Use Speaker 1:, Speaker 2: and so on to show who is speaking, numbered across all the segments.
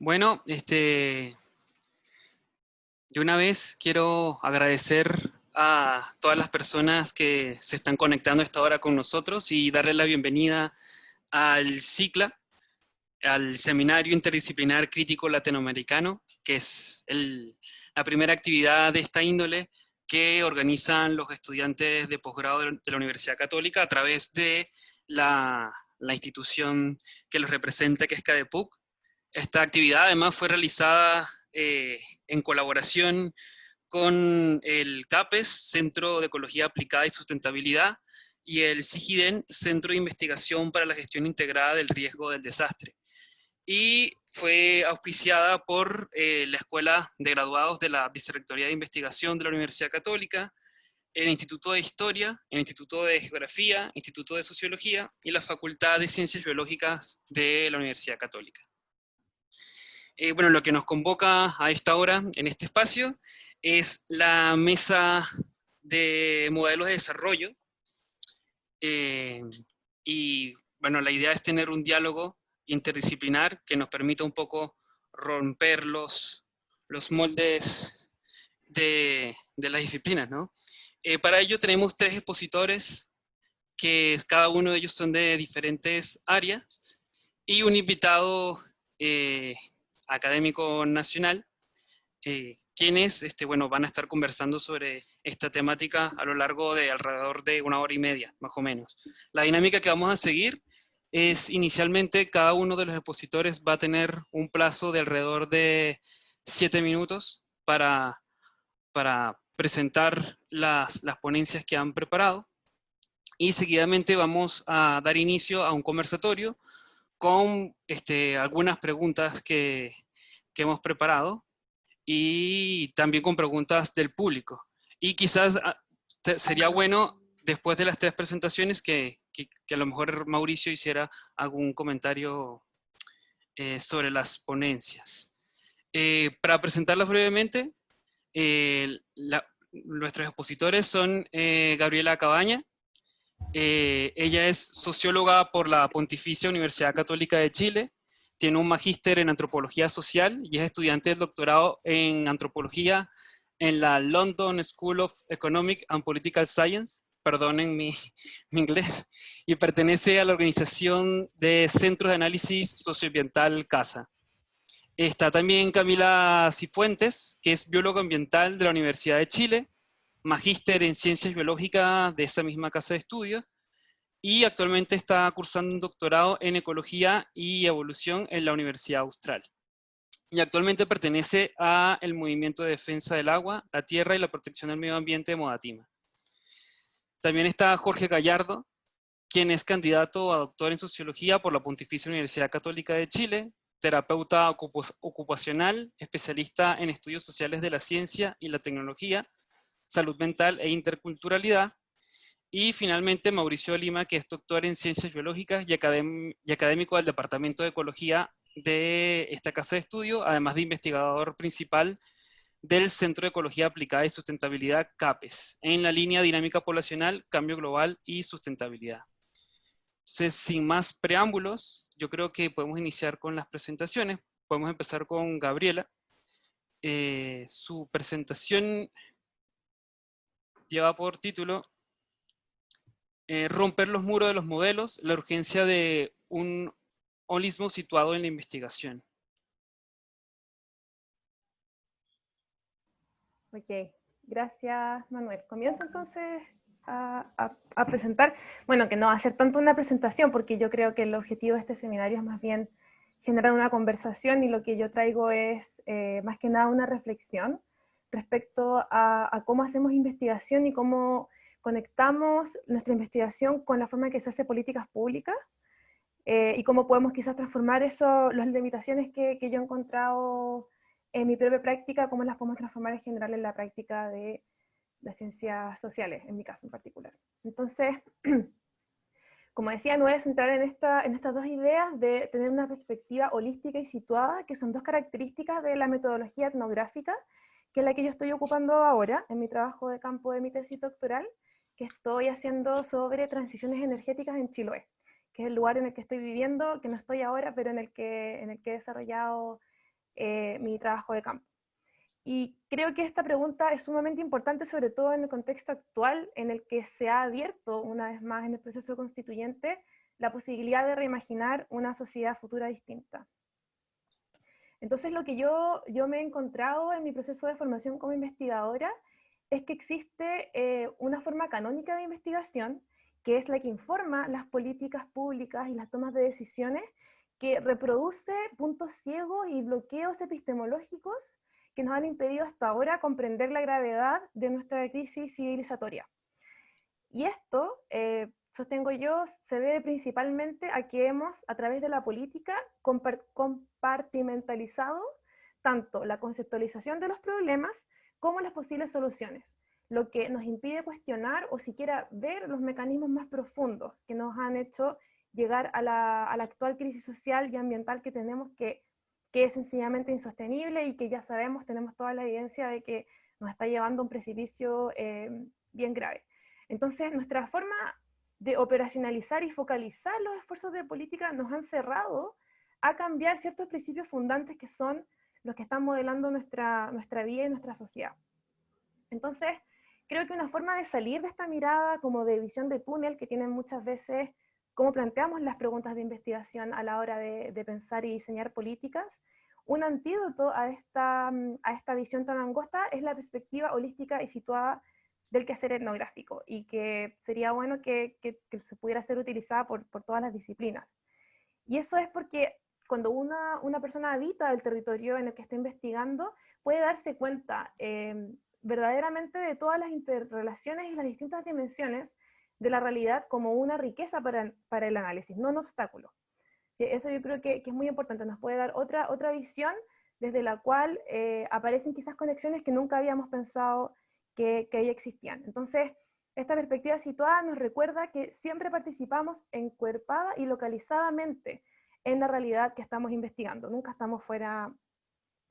Speaker 1: Bueno, de una vez quiero agradecer a todas las personas que se están conectando a esta hora con nosotros y darle la bienvenida al CICLA, al Seminario Interdisciplinar Crítico Latinoamericano, que es la primera actividad de esta índole que organizan los estudiantes de posgrado de la Universidad Católica a través de la institución que los representa, que es CADEPUC. Esta actividad además fue realizada en colaboración con el CAPES, Centro de Ecología Aplicada y Sustentabilidad, y el CIGIDEN, Centro de Investigación para la Gestión Integrada del Riesgo del Desastre. Y fue auspiciada por la Escuela de Graduados de la Vicerrectoría de Investigación de la Universidad Católica, el Instituto de Historia, el Instituto de Geografía, Instituto de Sociología y la Facultad de Ciencias Biológicas de la Universidad Católica. Bueno, lo que nos convoca a esta hora, en este espacio, es la mesa de modelos de desarrollo. Y bueno, la idea es tener un diálogo interdisciplinar que nos permita un poco romper los moldes de las disciplinas, ¿no? Para ello tenemos 3 expositores, que cada uno de ellos son de diferentes áreas, y un invitado académico nacional, quienes bueno, van a estar conversando sobre esta temática a lo largo de alrededor de 1 hora y media, más o menos. La dinámica que vamos a seguir es, inicialmente, cada uno de los expositores va a tener un plazo de alrededor de 7 minutos para presentar las ponencias que han preparado, y seguidamente vamos a dar inicio a un conversatorio con algunas preguntas que hemos preparado, y también con preguntas del público. Y quizás sería bueno, después de las 3 presentaciones, que a lo mejor Mauricio hiciera algún comentario sobre las ponencias. Para presentarlas brevemente, nuestros expositores son Gabriela Cabaña. Ella es socióloga por la Pontificia Universidad Católica de Chile, tiene un magíster en antropología social y es estudiante del doctorado en antropología en la London School of Economic and Political Science, perdonen mi inglés, y pertenece a la organización de Centros de Análisis Socioambiental CASA. Está también Camila Cifuentes, que es bióloga ambiental de la Universidad de Chile, magíster en ciencias biológicas de esa misma casa de estudios, y actualmente está cursando un doctorado en ecología y evolución en la Universidad Austral. Y actualmente pertenece al Movimiento de Defensa del Agua, la Tierra y la Protección del Medio Ambiente de Modatima. También está Jorge Gallardo, quien es candidato a doctor en Sociología por la Pontificia Universidad Católica de Chile, terapeuta ocupacional, especialista en estudios sociales de la ciencia y la tecnología, salud mental e interculturalidad. Y finalmente Mauricio Lima, que es doctor en Ciencias Biológicas y académico del Departamento de Ecología de esta casa de estudio, además de investigador principal del Centro de Ecología Aplicada y Sustentabilidad CAPES, en la línea Dinámica Poblacional, Cambio Global y Sustentabilidad. Entonces, sin más preámbulos, yo creo que podemos iniciar con las presentaciones. Podemos empezar con Gabriela. Su presentación lleva por título Romper los muros de los modelos, la urgencia de un holismo situado en la investigación.
Speaker 2: Ok, gracias Manuel. Comienzo entonces a presentar, bueno, que no va a ser tanto una presentación, porque yo creo que el objetivo de este seminario es más bien generar una conversación, y lo que yo traigo es más que nada una reflexión respecto a cómo hacemos investigación y cómo conectamos nuestra investigación con la forma en que se hace políticas públicas, y cómo podemos quizás transformar eso, las limitaciones que yo he encontrado en mi propia práctica, cómo las podemos transformar en general en la práctica de las ciencias sociales, en mi caso en particular. Entonces, como decía, me voy a centrar en estas 2 ideas de tener una perspectiva holística y situada, que son 2 características de la metodología etnográfica, que es la que yo estoy ocupando ahora en mi trabajo de campo de mi tesis doctoral, que estoy haciendo sobre transiciones energéticas en Chiloé, que es el lugar en el que estoy viviendo, que no estoy ahora, pero en el que he desarrollado mi trabajo de campo. Y creo que esta pregunta es sumamente importante, sobre todo en el contexto actual, en el que se ha abierto, una vez más en el proceso constituyente, la posibilidad de reimaginar una sociedad futura distinta. Entonces, lo que yo me he encontrado en mi proceso de formación como investigadora es que existe una forma canónica de investigación, que es la que informa las políticas públicas y las tomas de decisiones, que reproduce puntos ciegos y bloqueos epistemológicos que nos han impedido hasta ahora comprender la gravedad de nuestra crisis civilizatoria. Y esto, sostengo yo, se debe principalmente a que hemos, a través de la política, compartimentalizado tanto la conceptualización de los problemas como las posibles soluciones, lo que nos impide cuestionar o siquiera ver los mecanismos más profundos que nos han hecho llegar a la actual crisis social y ambiental que tenemos, que es sencillamente insostenible y que ya sabemos, tenemos toda la evidencia de que nos está llevando a un precipicio bien grave. Entonces, nuestra forma de operacionalizar y focalizar los esfuerzos de política nos han cerrado a cambiar ciertos principios fundantes que son los que están modelando nuestra vida y nuestra sociedad. Entonces, creo que una forma de salir de esta mirada como de visión de túnel que tienen muchas veces cómo planteamos las preguntas de investigación a la hora de pensar y diseñar políticas, un antídoto a esta visión tan angosta es la perspectiva holística y situada del quehacer etnográfico, y que sería bueno que se pudiera ser utilizada por todas las disciplinas. Y eso es porque cuando una persona habita el territorio en el que está investigando, puede darse cuenta verdaderamente de todas las interrelaciones y las distintas dimensiones de la realidad como una riqueza para el análisis, no un obstáculo. Sí, eso yo creo que es muy importante, nos puede dar otra visión desde la cual aparecen quizás conexiones que nunca habíamos pensado que ahí existían. Entonces, esta perspectiva situada nos recuerda que siempre participamos encuerpada y localizadamente en la realidad que estamos investigando, nunca estamos fuera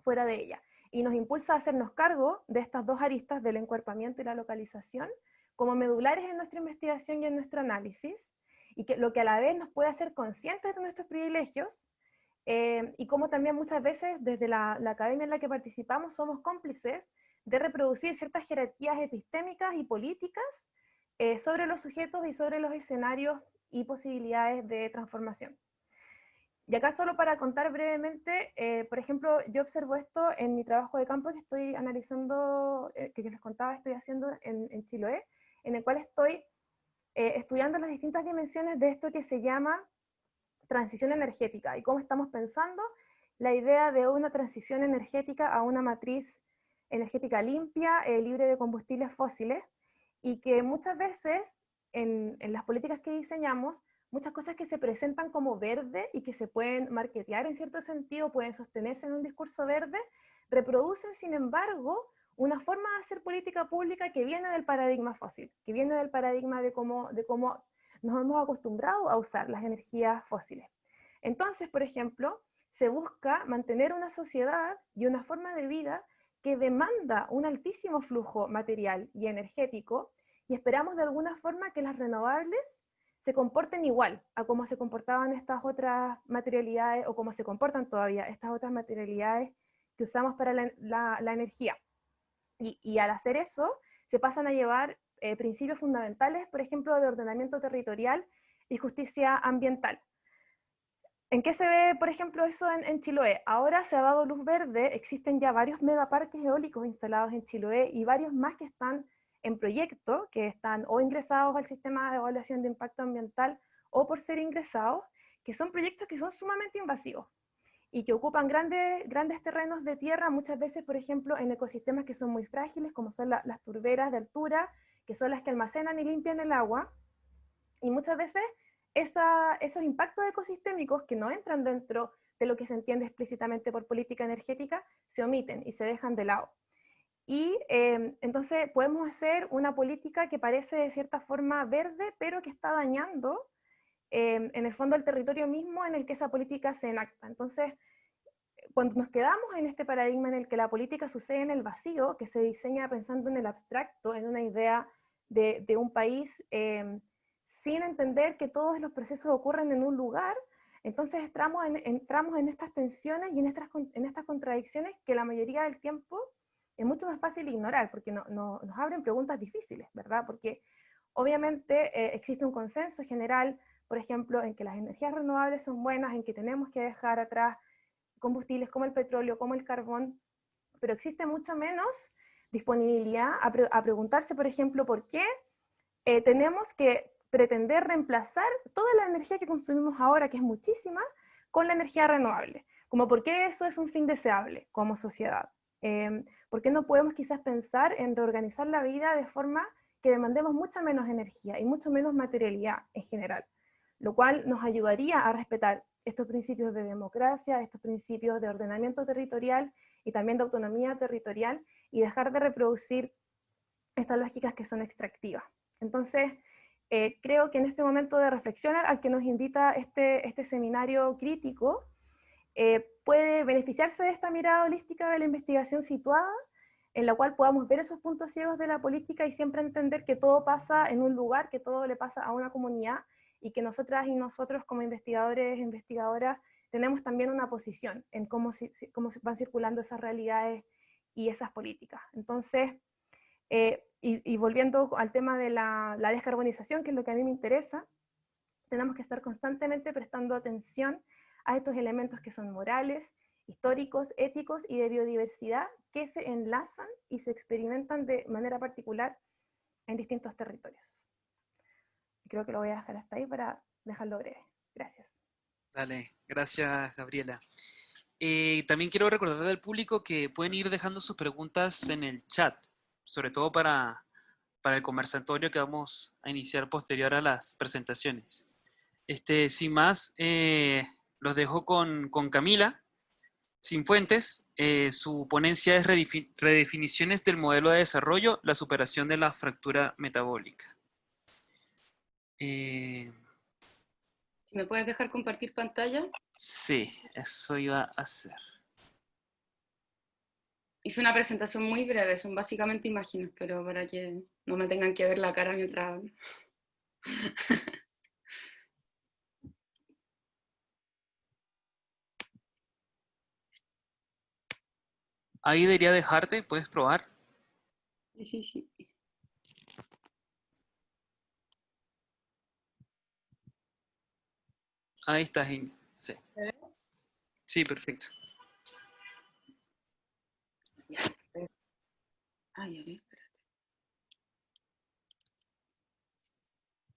Speaker 2: de ella. Y nos impulsa a hacernos cargo de estas dos aristas del encuerpamiento y la localización como medulares en nuestra investigación y en nuestro análisis, y que lo que a la vez nos puede hacer conscientes de nuestros privilegios, y como también muchas veces desde la academia en la que participamos somos cómplices de reproducir ciertas jerarquías epistémicas y políticas sobre los sujetos y sobre los escenarios y posibilidades de transformación. Y acá solo para contar brevemente, por ejemplo, yo observo esto en mi trabajo de campo que estoy analizando, que les contaba, estoy haciendo en Chiloé, en el cual estoy estudiando las distintas dimensiones de esto que se llama transición energética y cómo estamos pensando la idea de una transición energética a una matriz energética limpia, libre de combustibles fósiles, y que muchas veces en las políticas que diseñamos, muchas cosas que se presentan como verde y que se pueden marketear en cierto sentido, pueden sostenerse en un discurso verde, reproducen sin embargo una forma de hacer política pública que viene del paradigma fósil, que viene del paradigma de cómo nos hemos acostumbrado a usar las energías fósiles. Entonces, por ejemplo, se busca mantener una sociedad y una forma de vida que demanda un altísimo flujo material y energético, y esperamos de alguna forma que las renovables se comporten igual a cómo se comportaban estas otras materialidades, o cómo se comportan todavía estas otras materialidades que usamos para la energía. Y al hacer eso, se pasan a llevar principios fundamentales, por ejemplo, de ordenamiento territorial y justicia ambiental. ¿En qué se ve, por ejemplo, eso en Chiloé? Ahora se ha dado luz verde, existen ya varios megaparques eólicos instalados en Chiloé y varios más que están en proyecto, que están o ingresados al sistema de evaluación de impacto ambiental o por ser ingresados, que son proyectos que son sumamente invasivos y que ocupan grandes terrenos de tierra, muchas veces, por ejemplo, en ecosistemas que son muy frágiles, como son las turberas de altura, que son las que almacenan y limpian el agua, y muchas veces esos impactos ecosistémicos que no entran dentro de lo que se entiende explícitamente por política energética, se omiten y se dejan de lado. Y entonces podemos hacer una política que parece de cierta forma verde, pero que está dañando en el fondo el territorio mismo en el que esa política se enacta. Entonces, cuando nos quedamos en este paradigma en el que la política sucede en el vacío, que se diseña pensando en el abstracto, en una idea de un país, sin entender que todos los procesos ocurren en un lugar, Entonces entramos en estas tensiones y en estas contradicciones que la mayoría del tiempo es mucho más fácil ignorar, porque nos abren preguntas difíciles, ¿verdad? Porque obviamente existe un consenso general, por ejemplo, en que las energías renovables son buenas, en que tenemos que dejar atrás combustibles como el petróleo, como el carbón, pero existe mucho menos disponibilidad a preguntarse, por ejemplo, por qué tenemos que pretender reemplazar toda la energía que consumimos ahora, que es muchísima, con la energía renovable. Como por qué eso es un fin deseable como sociedad. ¿Por qué no podemos quizás pensar en reorganizar la vida de forma que demandemos mucha menos energía y mucho menos materialidad en general? Lo cual nos ayudaría a respetar estos principios de democracia, estos principios de ordenamiento territorial y también de autonomía territorial, y dejar de reproducir estas lógicas que son extractivas. Entonces, creo que en este momento de reflexión al que nos invita este seminario crítico, puede beneficiarse de esta mirada holística de la investigación situada, en la cual podamos ver esos puntos ciegos de la política y siempre entender que todo pasa en un lugar, que todo le pasa a una comunidad, y que nosotras y nosotros como investigadores e investigadoras tenemos también una posición en cómo van circulando esas realidades y esas políticas. Entonces, y volviendo al tema de la descarbonización, que es lo que a mí me interesa, tenemos que estar constantemente prestando atención a estos elementos que son morales, históricos, éticos y de biodiversidad, que se enlazan y se experimentan de manera particular en distintos territorios. Creo que lo voy a dejar hasta ahí para dejarlo breve. Gracias.
Speaker 1: Dale, gracias, Gabriela. También quiero recordarle al público que pueden ir dejando sus preguntas en el chat, sobre todo para el conversatorio que vamos a iniciar posterior a las presentaciones. Sin más, los dejo con Camila Cifuentes. Su ponencia es Redefiniciones del modelo de desarrollo, la superación de la fractura metabólica.
Speaker 3: ¿Me puedes dejar compartir pantalla?
Speaker 1: Sí, eso iba a hacer.
Speaker 3: Hice una presentación muy breve, son básicamente imágenes, pero para que no me tengan que ver la cara mientras hablo.
Speaker 1: Ahí debería dejarte, puedes probar.
Speaker 3: Sí.
Speaker 1: Ahí está, sí. Sí, perfecto.
Speaker 3: Ya, ay, a ver, espérate.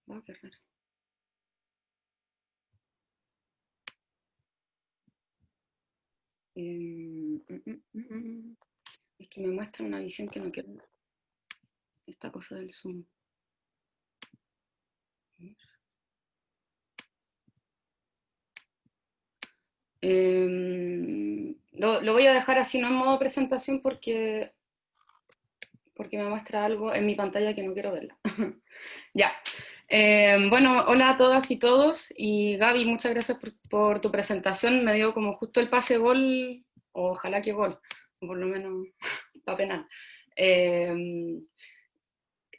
Speaker 3: Oh, qué raro. Es que me muestra una visión que no quiero. Esta cosa del Zoom. Lo voy a dejar así, no en modo presentación, porque me muestra algo en mi pantalla que no quiero verla. Ya. Bueno, hola a todas y todos, y Gaby, muchas gracias por tu presentación. Me dio como justo el pase gol, o ojalá que gol, o por lo menos para penal.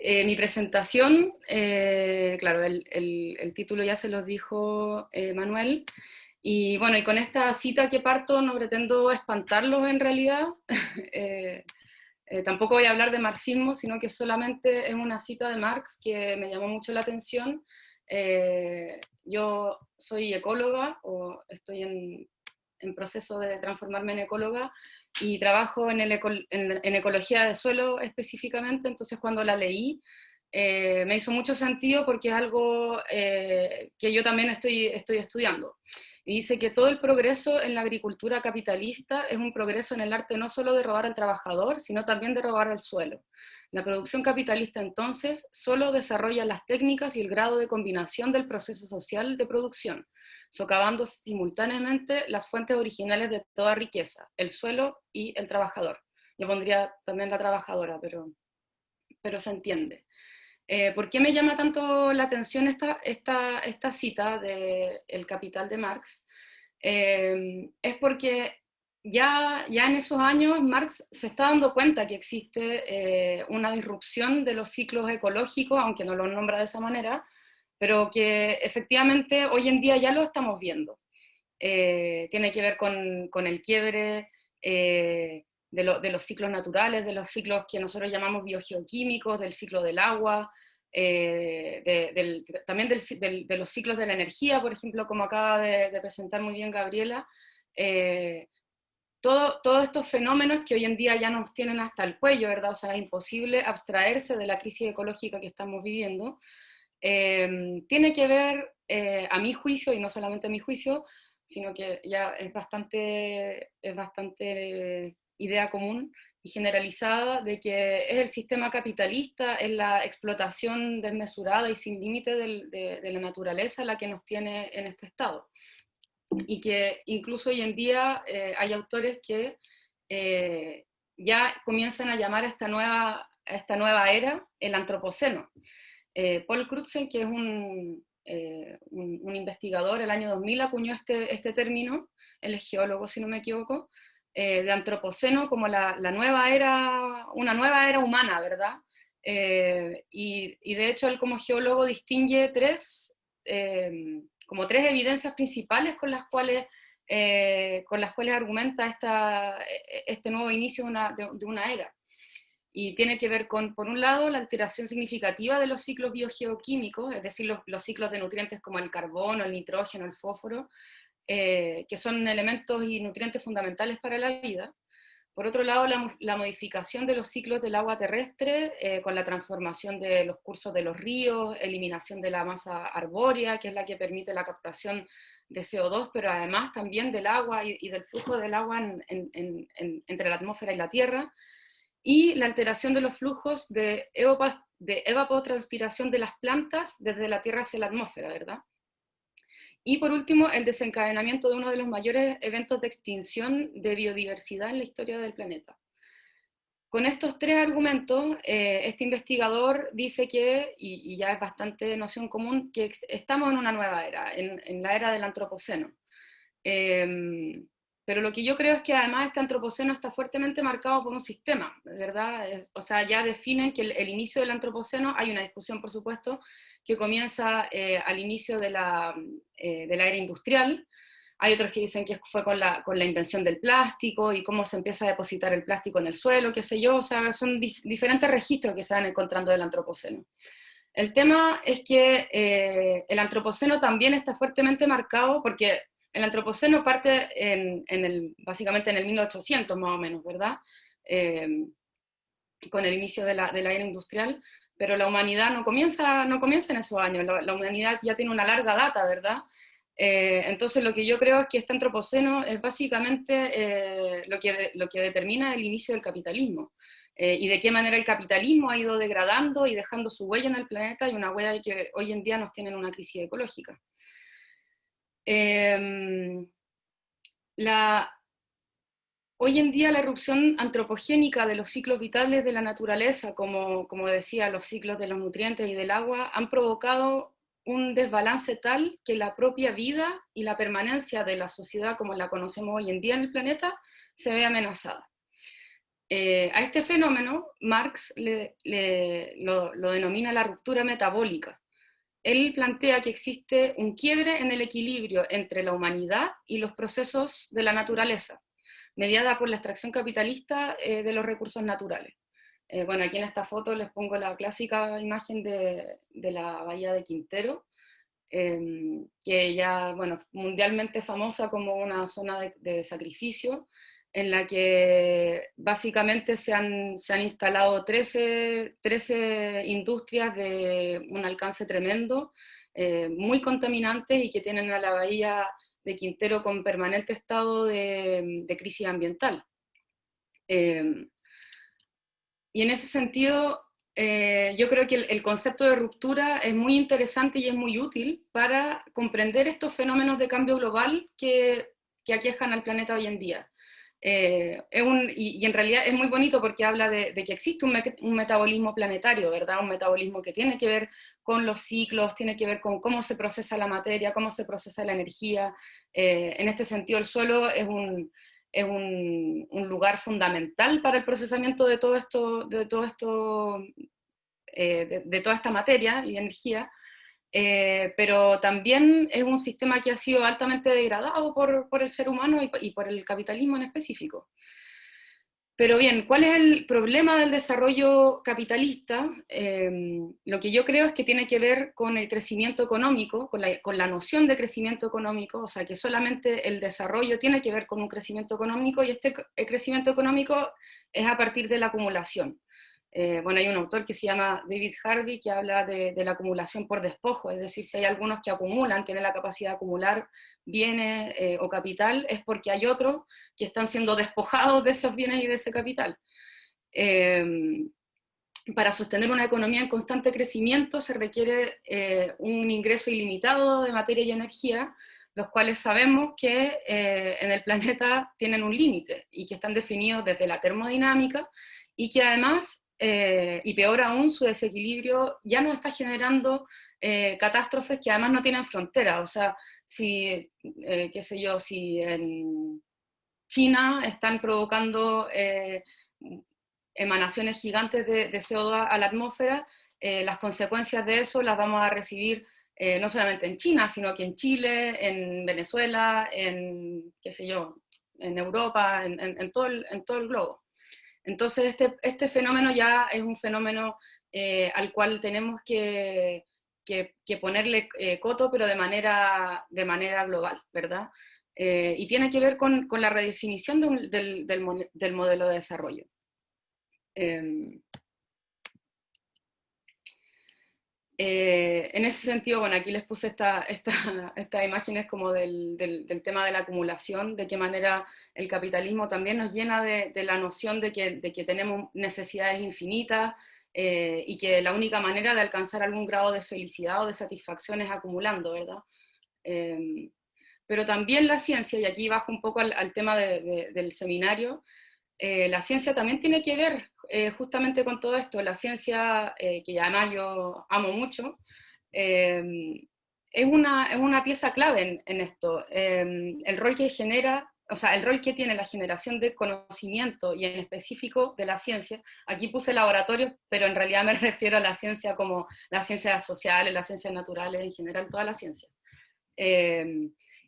Speaker 3: Mi presentación, claro, el título ya se los dijo Manuel, y bueno, y con esta cita que parto no pretendo espantarlos en realidad. Tampoco voy a hablar de marxismo, sino que solamente es una cita de Marx que me llamó mucho la atención. Yo soy ecóloga, o estoy en proceso de transformarme en ecóloga, y trabajo en ecología de suelo específicamente. Entonces cuando la leí me hizo mucho sentido, porque es algo que yo también estoy estudiando. Y dice que todo el progreso en la agricultura capitalista es un progreso en el arte no solo de robar al trabajador, sino también de robar al suelo. La producción capitalista, entonces, solo desarrolla las técnicas y el grado de combinación del proceso social de producción, socavando simultáneamente las fuentes originales de toda riqueza, el suelo y el trabajador. Yo pondría también la trabajadora, pero se entiende. ¿Por qué me llama tanto la atención esta cita de El Capital de Marx? Es porque ya en esos años Marx se está dando cuenta que existe una disrupción de los ciclos ecológicos, aunque no lo nombra de esa manera, pero que efectivamente hoy en día ya lo estamos viendo. tiene que ver con el quiebre de los ciclos naturales, de los ciclos que nosotros llamamos biogeoquímicos, del ciclo del agua, también de los ciclos de la energía, por ejemplo, como acaba de presentar muy bien Gabriela. Todos estos fenómenos que hoy en día ya nos tienen hasta el cuello, ¿verdad? O sea, es imposible abstraerse de la crisis ecológica que estamos viviendo. Tiene que ver, a mi juicio, y no solamente a mi juicio, sino que ya es bastante idea común y generalizada de que es el sistema capitalista, es la explotación desmesurada y sin límite de la naturaleza la que nos tiene en este estado. Y que incluso hoy en día hay autores que ya comienzan a llamar a esta nueva era el antropoceno. Paul Crutzen, que es un investigador, el año 2000 acuñó este término, él es geólogo si no me equivoco, de antropoceno como una nueva era humana, ¿verdad? Y de hecho él como geólogo distingue como tres evidencias principales con las cuales argumenta este nuevo inicio de una era. Y tiene que ver con, por un lado, la alteración significativa de los ciclos biogeoquímicos, es decir, los ciclos de nutrientes como el carbono, el nitrógeno, el fósforo, que son elementos y nutrientes fundamentales para la vida. Por otro lado, la modificación de los ciclos del agua terrestre, con la transformación de los cursos de los ríos, eliminación de la masa arbórea, que es la que permite la captación de CO2, pero además también del agua y del flujo del agua entre la atmósfera y la tierra, y la alteración de los flujos de evapotranspiración de las plantas desde la tierra hacia la atmósfera, ¿verdad? Y por último, el desencadenamiento de uno de los mayores eventos de extinción de biodiversidad en la historia del planeta. Con estos tres argumentos, este investigador dice que, y ya es bastante noción común, que estamos en una nueva era, en la era del antropoceno. Pero lo que yo creo es que además este antropoceno está fuertemente marcado por un sistema, ¿verdad? O sea, ya definen que el inicio del antropoceno, hay una discusión, por supuesto, que comienza al inicio de la era industrial. Hay otros que dicen que fue con la invención del plástico y cómo se empieza a depositar el plástico en el suelo, qué sé yo. O sea, son diferentes registros que se van encontrando del antropoceno. El tema es que el antropoceno también está fuertemente marcado porque el antropoceno parte básicamente en el 1800 más o menos, ¿verdad? Con el inicio de la era industrial, pero la humanidad no comienza en esos años, la humanidad ya tiene una larga data, ¿verdad? Entonces lo que yo creo es que este antropoceno es básicamente lo que determina el inicio del capitalismo, y de qué manera el capitalismo ha ido degradando y dejando su huella en el planeta, y una huella que hoy en día nos tiene en una crisis ecológica. Hoy en día la erupción antropogénica de los ciclos vitales de la naturaleza, como decía, los ciclos de los nutrientes y del agua, han provocado un desbalance tal que la propia vida y la permanencia de la sociedad como la conocemos hoy en día en el planeta se ve amenazada. A este fenómeno Marx lo denomina la ruptura metabólica. Él plantea que existe un quiebre en el equilibrio entre la humanidad y los procesos de la naturaleza, mediada por la extracción capitalista de los recursos naturales. Bueno, aquí en esta foto les pongo la clásica imagen de la bahía de Quintero, que ya, bueno, mundialmente famosa como una zona de sacrificio, en la que básicamente se han instalado 13 industrias de un alcance tremendo, muy contaminantes y que tienen a la bahía de Quintero con permanente estado de crisis ambiental. Y en ese sentido, yo creo que el concepto de ruptura es muy interesante y es muy útil para comprender estos fenómenos de cambio global que aquejan al planeta hoy en día. Y en realidad es muy bonito porque habla de que existe un metabolismo planetario, ¿verdad? Un metabolismo que tiene que ver con los ciclos, tiene que ver con cómo se procesa la materia, cómo se procesa la energía. En este sentido, el suelo es un lugar fundamental para el procesamiento de toda esta materia y energía. pero también es un sistema que ha sido altamente degradado por el ser humano y por el capitalismo en específico. Pero bien, ¿cuál es el problema del desarrollo capitalista? Lo que yo creo es que tiene que ver con el crecimiento económico, con la noción de crecimiento económico, o sea, que solamente el desarrollo tiene que ver con un crecimiento económico, y el crecimiento económico es a partir de la acumulación. Bueno, hay un autor que se llama David Harvey que habla de la acumulación por despojo, es decir, si hay algunos que acumulan, tienen la capacidad de acumular bienes o capital, es porque hay otros que están siendo despojados de esos bienes y de ese capital. Para sostener una economía en constante crecimiento se requiere un ingreso ilimitado de materia y energía, los cuales sabemos que en el planeta tienen un límite y que están definidos desde la termodinámica, y que además, y peor aún, su desequilibrio ya nos está generando catástrofes que además no tienen frontera. O sea, si, qué sé yo, si en China están provocando emanaciones gigantes de CO2 a la atmósfera, las consecuencias de eso las vamos a recibir no solamente en China, sino que en Chile, en Venezuela, en, qué sé yo, en Europa, en todo el globo. Entonces este fenómeno ya es un fenómeno al cual tenemos que ponerle coto, pero de manera global, ¿verdad? Y tiene que ver con la redefinición del modelo de desarrollo. En ese sentido, bueno, aquí les puse estas imágenes como del tema de la acumulación, de qué manera el capitalismo también nos llena de la noción de que tenemos necesidades infinitas, y que la única manera de alcanzar algún grado de felicidad o de satisfacción es acumulando, ¿verdad? Pero también la ciencia, y aquí bajo un poco al tema del seminario, la ciencia también tiene que ver justamente con todo esto. La ciencia, que además yo amo mucho, es una pieza clave en esto. El rol que genera, o sea, el rol que tiene la generación de conocimiento, y en específico de la ciencia. Aquí puse laboratorios, pero en realidad me refiero a la ciencia como las ciencias sociales, las ciencias naturales, en general toda la ciencia.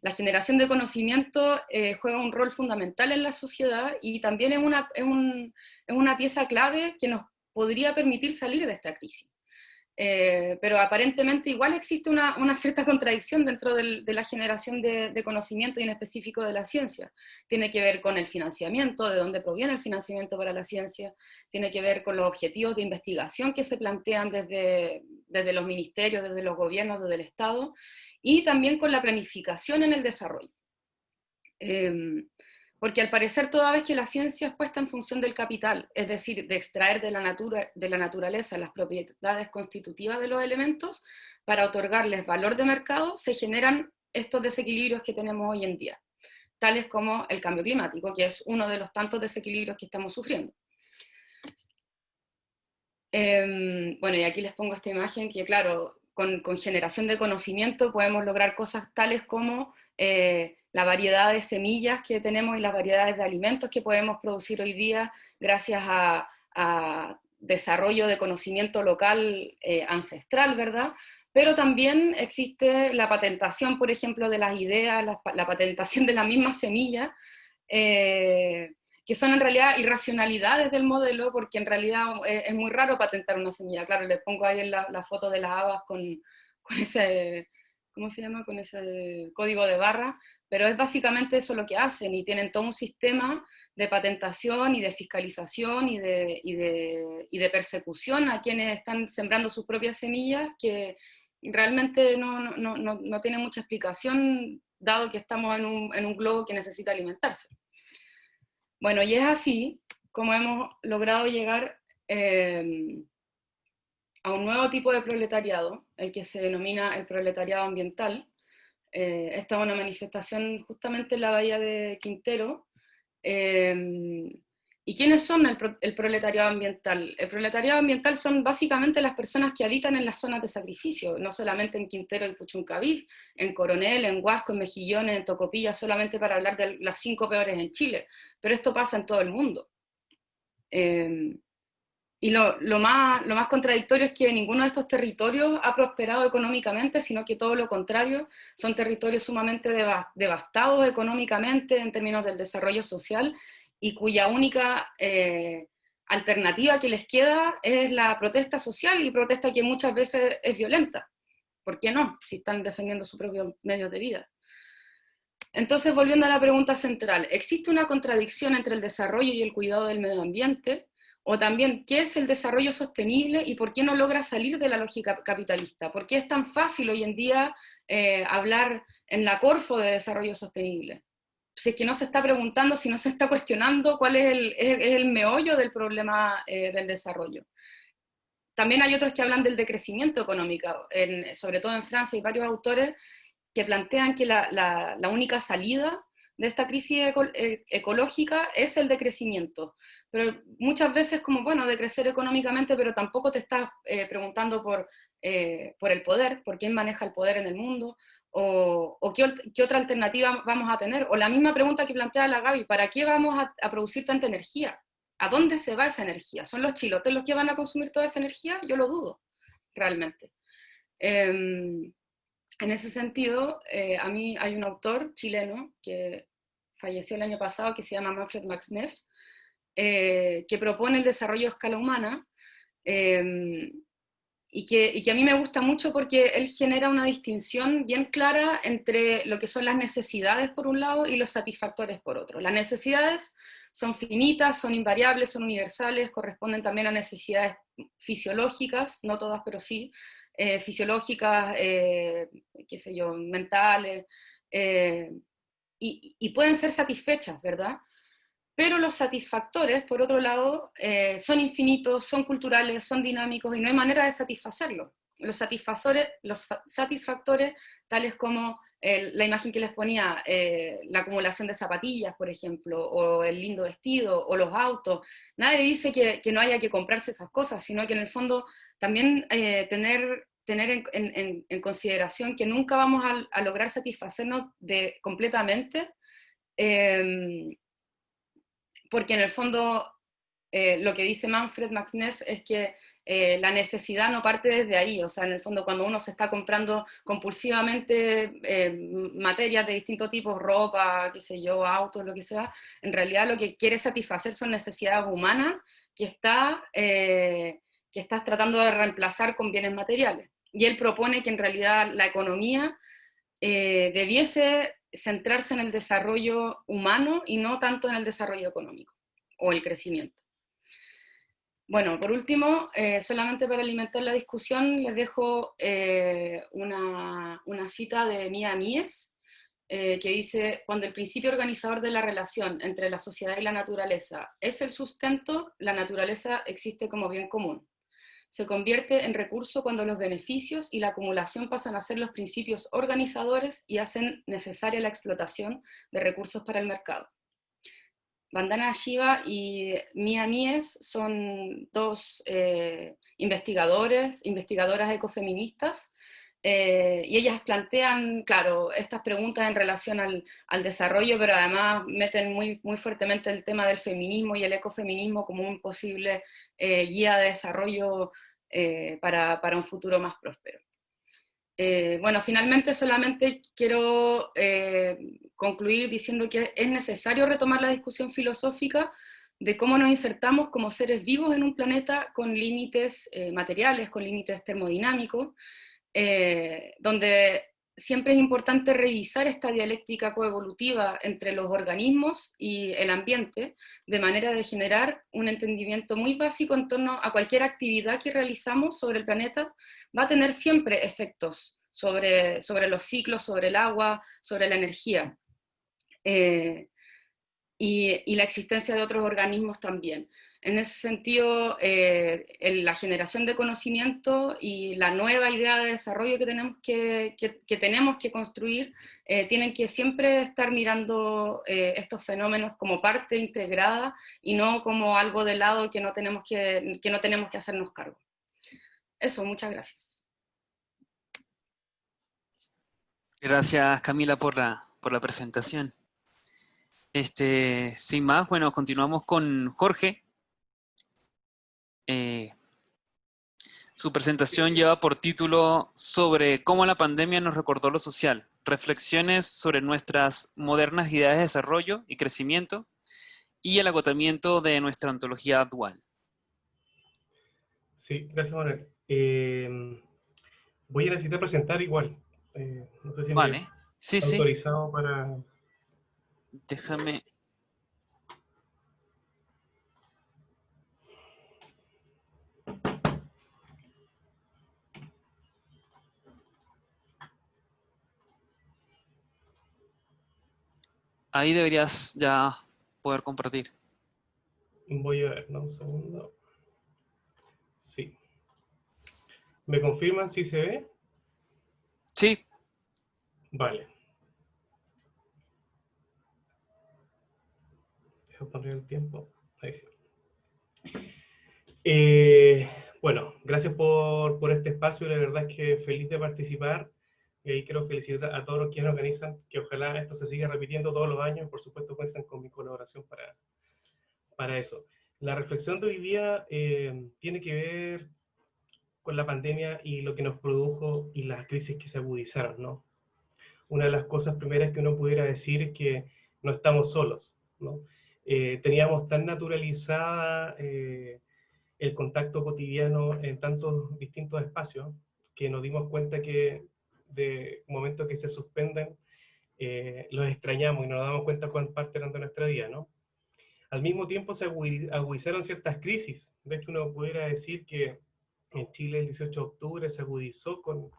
Speaker 3: La generación de conocimiento juega un rol fundamental en la sociedad, y también es una pieza clave que nos podría permitir salir de esta crisis. Pero aparentemente igual existe una cierta contradicción dentro de la generación de conocimiento, y en específico de la ciencia. Tiene que ver con el financiamiento, de dónde proviene el financiamiento para la ciencia, tiene que ver con los objetivos de investigación que se plantean desde los ministerios, desde los gobiernos, desde el Estado, y también con la planificación en el desarrollo. Porque al parecer toda vez que la ciencia es puesta en función del capital, es decir, de extraer de la naturaleza las propiedades constitutivas de los elementos para otorgarles valor de mercado, se generan estos desequilibrios que tenemos hoy en día, tales como el cambio climático, que es uno de los tantos desequilibrios que estamos sufriendo. Bueno, y aquí les pongo esta imagen que, claro, con generación de conocimiento podemos lograr cosas tales como la variedad de semillas que tenemos y las variedades de alimentos que podemos producir hoy día gracias a desarrollo de conocimiento local ancestral, ¿verdad? Pero también existe la patentación, por ejemplo, de las ideas, la patentación de la misma semilla, que son en realidad irracionalidades del modelo, porque en realidad es muy raro patentar una semilla. Claro, les pongo ahí en la foto de las habas con ese, ¿cómo se llama? Con ese código de barra, pero es básicamente eso lo que hacen, y tienen todo un sistema de patentación y de fiscalización y de persecución a quienes están sembrando sus propias semillas, que realmente no tiene mucha explicación, dado que estamos en un globo que necesita alimentarse. Bueno, y es así como hemos logrado llegar a un nuevo tipo de proletariado, el que se denomina el proletariado ambiental. Esta es una manifestación justamente en la bahía de Quintero. ¿Y quiénes son el proletariado ambiental? El proletariado ambiental son básicamente las personas que habitan en las zonas de sacrificio, no solamente en Quintero y Puchuncaví, en Coronel, en Huasco, en Mejillones, en Tocopilla, solamente para hablar de las 5 peores en Chile, pero esto pasa en todo el mundo. Y Y lo más contradictorio es que ninguno de estos territorios ha prosperado económicamente, sino que todo lo contrario, son territorios sumamente devastados económicamente en términos del desarrollo social, y cuya única alternativa que les queda es la protesta social, y protesta que muchas veces es violenta. ¿Por qué no? Si están defendiendo sus propios medios de vida. Entonces, volviendo a la pregunta central, ¿existe una contradicción entre el desarrollo y el cuidado del medio ambiente? O también, ¿qué es el desarrollo sostenible y por qué no logra salir de la lógica capitalista? ¿Por qué es tan fácil hoy en día hablar en la Corfo de desarrollo sostenible? Si es que no se está preguntando, si no se está cuestionando cuál es el meollo del problema del desarrollo. También hay otros que hablan del decrecimiento económico, sobre todo en Francia hay varios autores que plantean que la única salida de esta crisis ecológica es el decrecimiento. Pero muchas veces como, bueno, decrecer económicamente, pero tampoco te estás preguntando por el poder, por quién maneja el poder en el mundo, o qué otra alternativa vamos a tener. O la misma pregunta que plantea la Gaby, ¿para qué vamos a producir tanta energía? ¿A dónde se va esa energía? ¿Son los chilotes los que van a consumir toda esa energía? Yo lo dudo, realmente. En ese sentido, a mí hay un autor chileno que falleció el año pasado, que se llama Manfred Max Neff, que propone el desarrollo a escala humana, y que a mí me gusta mucho porque él genera una distinción bien clara entre lo que son las necesidades por un lado y los satisfactores por otro. Las necesidades son finitas, son invariables, son universales, corresponden también a necesidades fisiológicas, no todas, pero sí, fisiológicas, qué sé yo, mentales, y pueden ser satisfechas, ¿verdad? Pero los satisfactores, por otro lado, son infinitos, son culturales, son dinámicos, y no hay manera de satisfacerlos. Los satisfactores, tales como la imagen que les ponía, la acumulación de zapatillas, por ejemplo, o el lindo vestido, o los autos, nadie dice que no haya que comprarse esas cosas, sino que en el fondo también tener en consideración que nunca vamos a lograr satisfacernos completamente, porque en el fondo lo que dice Manfred Max Neff es que la necesidad no parte desde ahí, o sea, en el fondo cuando uno se está comprando compulsivamente materias de distintos tipos, ropa, qué sé yo, autos, lo que sea, en realidad lo que quiere satisfacer son necesidades humanas que estás tratando de reemplazar con bienes materiales. Y él propone que en realidad la economía debiese centrarse en el desarrollo humano y no tanto en el desarrollo económico o el crecimiento. Bueno, por último, solamente para alimentar la discusión, les dejo una cita de Mia Mies, que dice: cuando el principio organizador de la relación entre la sociedad y la naturaleza es el sustento, la naturaleza existe como bien común. Se convierte en recurso cuando los beneficios y la acumulación pasan a ser los principios organizadores y hacen necesaria la explotación de recursos para el mercado. Vandana Shiva y Mia Mies son dos investigadoras ecofeministas, y ellas plantean, claro, estas preguntas en relación al desarrollo, pero además meten muy fuertemente el tema del feminismo y el ecofeminismo como un posible guía de desarrollo para un futuro más próspero. Bueno, finalmente solamente quiero concluir diciendo que es necesario retomar la discusión filosófica de cómo nos insertamos como seres vivos en un planeta con límites materiales, con límites termodinámicos, donde siempre es importante revisar esta dialéctica coevolutiva entre los organismos y el ambiente, de manera de generar un entendimiento muy básico en torno a cualquier actividad que realizamos sobre el planeta, va a tener siempre efectos sobre los ciclos, sobre el agua, sobre la energía, y la existencia de otros organismos también. En ese sentido, la generación de conocimiento y la nueva idea de desarrollo que tenemos que construir tienen que siempre estar mirando estos fenómenos como parte integrada y no como algo de lado que no tenemos que hacernos cargo. Eso, muchas gracias.
Speaker 1: Gracias, Camila, por la presentación. Sin más, bueno, continuamos con Jorge. Eh, Su presentación lleva por título sobre cómo la pandemia nos recordó lo social, reflexiones sobre nuestras modernas ideas de desarrollo y crecimiento y el agotamiento de nuestra ontología dual.
Speaker 4: Sí, gracias, Manuel. Voy a necesitar presentar igual. No sé si me
Speaker 1: Vale, sí,
Speaker 4: está
Speaker 1: sí,
Speaker 4: autorizado para...
Speaker 1: déjame. Ahí deberías ya poder compartir.
Speaker 4: Voy a ver, ¿no? Un segundo. Sí. ¿Me confirman si se ve?
Speaker 1: Sí,
Speaker 4: Vale. Dejo poner el tiempo. Ahí sí. Bueno, gracias por este espacio. La verdad es que feliz de participar. Y ahí quiero felicitar a todos los que nos organizan, que ojalá esto se siga repitiendo todos los años. Por supuesto, cuentan con mi colaboración para eso. La reflexión de hoy día tiene que ver con la pandemia y lo que nos produjo y las crisis que se agudizaron, ¿no? Una de las cosas primeras que uno pudiera decir es que no estamos solos, ¿no? Teníamos tan naturalizada el contacto cotidiano en tantos distintos espacios que nos dimos cuenta que de momento que se suspenden, los extrañamos y nos damos cuenta cuán parte eran de nuestra vida, ¿no? Al mismo tiempo se agudizaron ciertas crisis. De hecho, uno pudiera decir que en Chile el 18 de octubre se agudizó con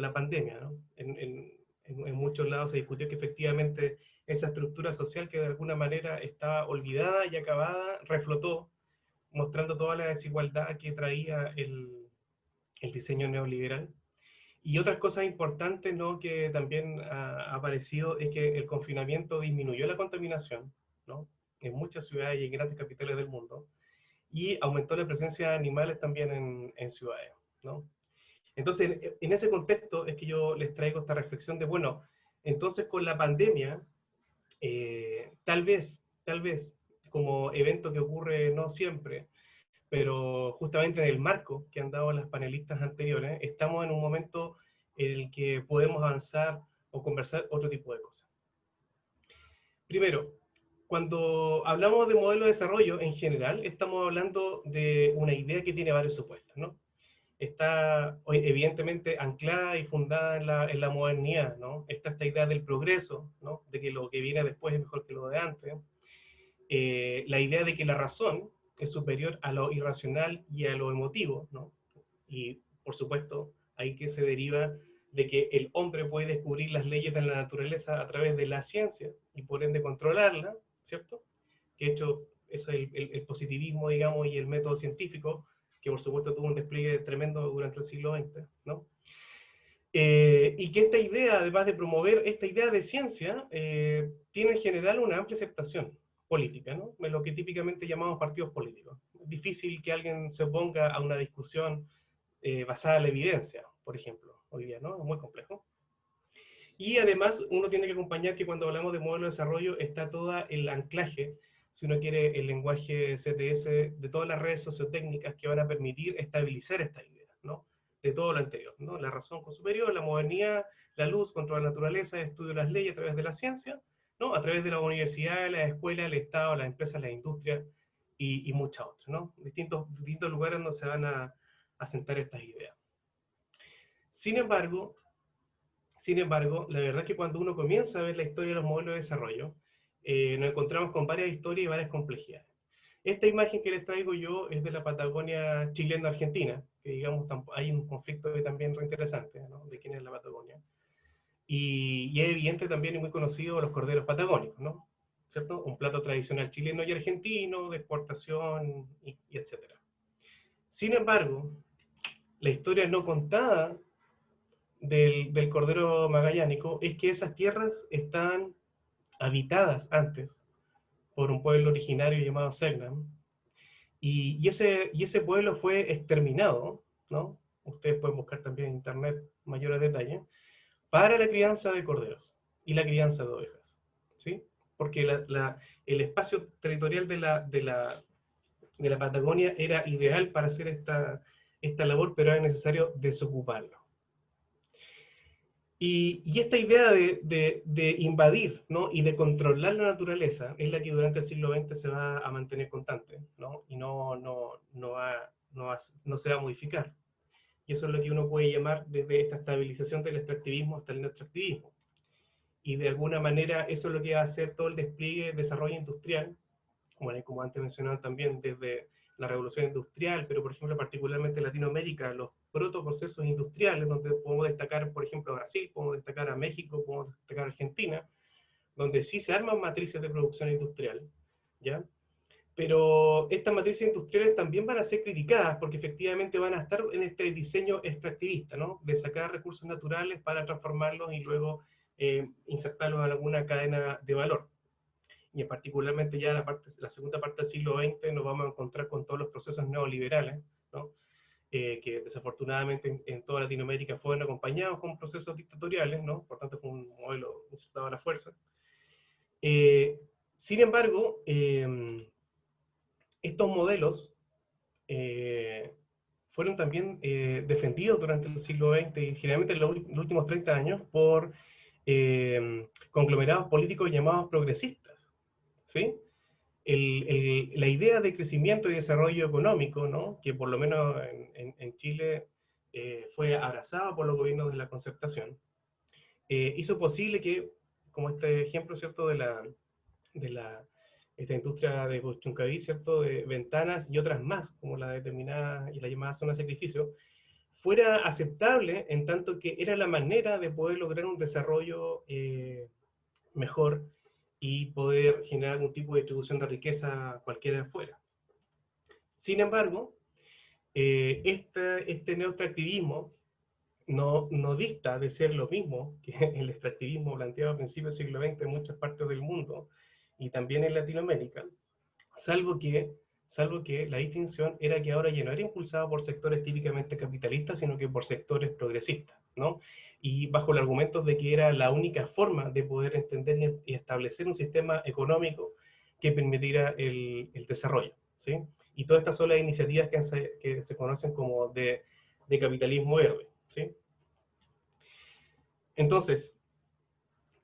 Speaker 4: la pandemia, ¿no? En muchos lados se discutió que efectivamente esa estructura social que de alguna manera estaba olvidada y acabada, reflotó, mostrando toda la desigualdad que traía el diseño neoliberal. Y otras cosas importantes, ¿no?, que también ha aparecido es que el confinamiento disminuyó la contaminación, ¿no?, en muchas ciudades y en grandes capitales del mundo, y aumentó la presencia de animales también en ciudades, ¿no? Entonces, en ese contexto es que yo les traigo esta reflexión de, bueno, entonces con la pandemia, tal vez, como evento que ocurre no siempre, pero justamente en el marco que han dado las panelistas anteriores, estamos en un momento en el que podemos avanzar o conversar otro tipo de cosas. Primero, cuando hablamos de modelo de desarrollo en general, estamos hablando de una idea que tiene varios supuestos, ¿no? Está evidentemente anclada y fundada en la modernidad, ¿no? Está esta idea del progreso, ¿no?, de que lo que viene después es mejor que lo de antes. La idea de que la razón es superior a lo irracional y a lo emotivo, ¿no? Y, por supuesto, ahí que se deriva de que el hombre puede descubrir las leyes de la naturaleza a través de la ciencia y por ende controlarla, ¿cierto? Que de hecho eso es el positivismo, digamos, y el método científico, que por supuesto tuvo un despliegue tremendo durante el siglo XX, ¿no? Y que esta idea, además de promover esta idea de ciencia, tiene en general una amplia aceptación política, ¿no? Lo que típicamente llamamos partidos políticos. Es difícil que alguien se oponga a una discusión basada en la evidencia, por ejemplo, hoy día, ¿no? Es muy complejo. Y además uno tiene que acompañar que cuando hablamos de modelo de desarrollo está todo el anclaje, si uno quiere, el lenguaje CTS de todas las redes sociotécnicas que van a permitir estabilizar esta idea, ¿no?, de todo lo anterior, ¿no? La razón superior, la modernidad, la luz contra la naturaleza, el estudio de las leyes a través de la ciencia, ¿no?, a través de las universidades, las escuelas, el Estado, las empresas, las industrias y muchas otras, ¿no? Distintos lugares donde se van a sentar estas ideas. Sin embargo, la verdad es que cuando uno comienza a ver la historia de los modelos de desarrollo, nos encontramos con varias historias y varias complejidades. Esta imagen que les traigo yo es de la Patagonia chileno-argentina, que digamos hay un conflicto también re interesante, ¿no?, de quién es la Patagonia. Y es evidente también y muy conocido los corderos patagónicos, ¿no?, ¿cierto? Un plato tradicional chileno y argentino, de exportación, y etcétera. Sin embargo, la historia no contada del cordero magallánico es que esas tierras están habitadas antes por un pueblo originario llamado Selknam, y ese pueblo fue exterminado, ¿no? Ustedes pueden buscar también en internet mayores detalles, para la crianza de corderos y la crianza de ovejas, ¿sí? Porque el espacio territorial de la Patagonia era ideal para hacer esta labor, pero era necesario desocuparlo. Y esta idea de invadir, ¿no?, y de controlar la naturaleza es la que durante el siglo XX se va a mantener constante, ¿no? Y no se va a modificar. Y eso es lo que uno puede llamar desde esta estabilización del extractivismo hasta el neoextractivismo. Y de alguna manera eso es lo que va a hacer todo el despliegue de desarrollo industrial, como antes mencionaba también, desde la revolución industrial, pero por ejemplo particularmente en Latinoamérica, los protoprocesos industriales, donde podemos destacar por ejemplo a Brasil, podemos destacar a México, podemos destacar a Argentina, donde sí se arman matrices de producción industrial, ¿ya? Pero estas matrices industriales también van a ser criticadas porque efectivamente van a estar en este diseño extractivista, ¿no?, de sacar recursos naturales para transformarlos y luego insertarlos en alguna cadena de valor. Y particularmente ya la segunda parte del siglo XX nos vamos a encontrar con todos los procesos neoliberales, ¿no?, que desafortunadamente en toda Latinoamérica fueron acompañados con procesos dictatoriales, ¿no?, por tanto fue un modelo insertado a la fuerza. Sin embargo, estos modelos fueron también defendidos durante el siglo XX y generalmente en los últimos 30 años por conglomerados políticos llamados progresistas, ¿sí? La idea de crecimiento y desarrollo económico, ¿no?, que por lo menos en Chile fue abrazada por los gobiernos de la Concertación, hizo posible que, como este ejemplo, ¿cierto?, esta industria de Puchuncaví, ¿cierto?, de ventanas y otras más, como la determinada y la llamada zona de sacrificio, fuera aceptable en tanto que era la manera de poder lograr un desarrollo mejor y poder generar algún tipo de distribución de riqueza cualquiera de fuera. Sin embargo, este neoextractivismo no dista de ser lo mismo que el extractivismo planteado a principios del siglo XX en muchas partes del mundo, y también en Latinoamérica, salvo que la distinción era que ahora ya no era impulsado por sectores típicamente capitalistas, sino que por sectores progresistas, ¿no? Y bajo el argumento de que era la única forma de poder entender y establecer un sistema económico que permitiera el desarrollo, ¿sí? Y todas estas son las iniciativas que se conocen como de capitalismo verde, ¿sí? Entonces,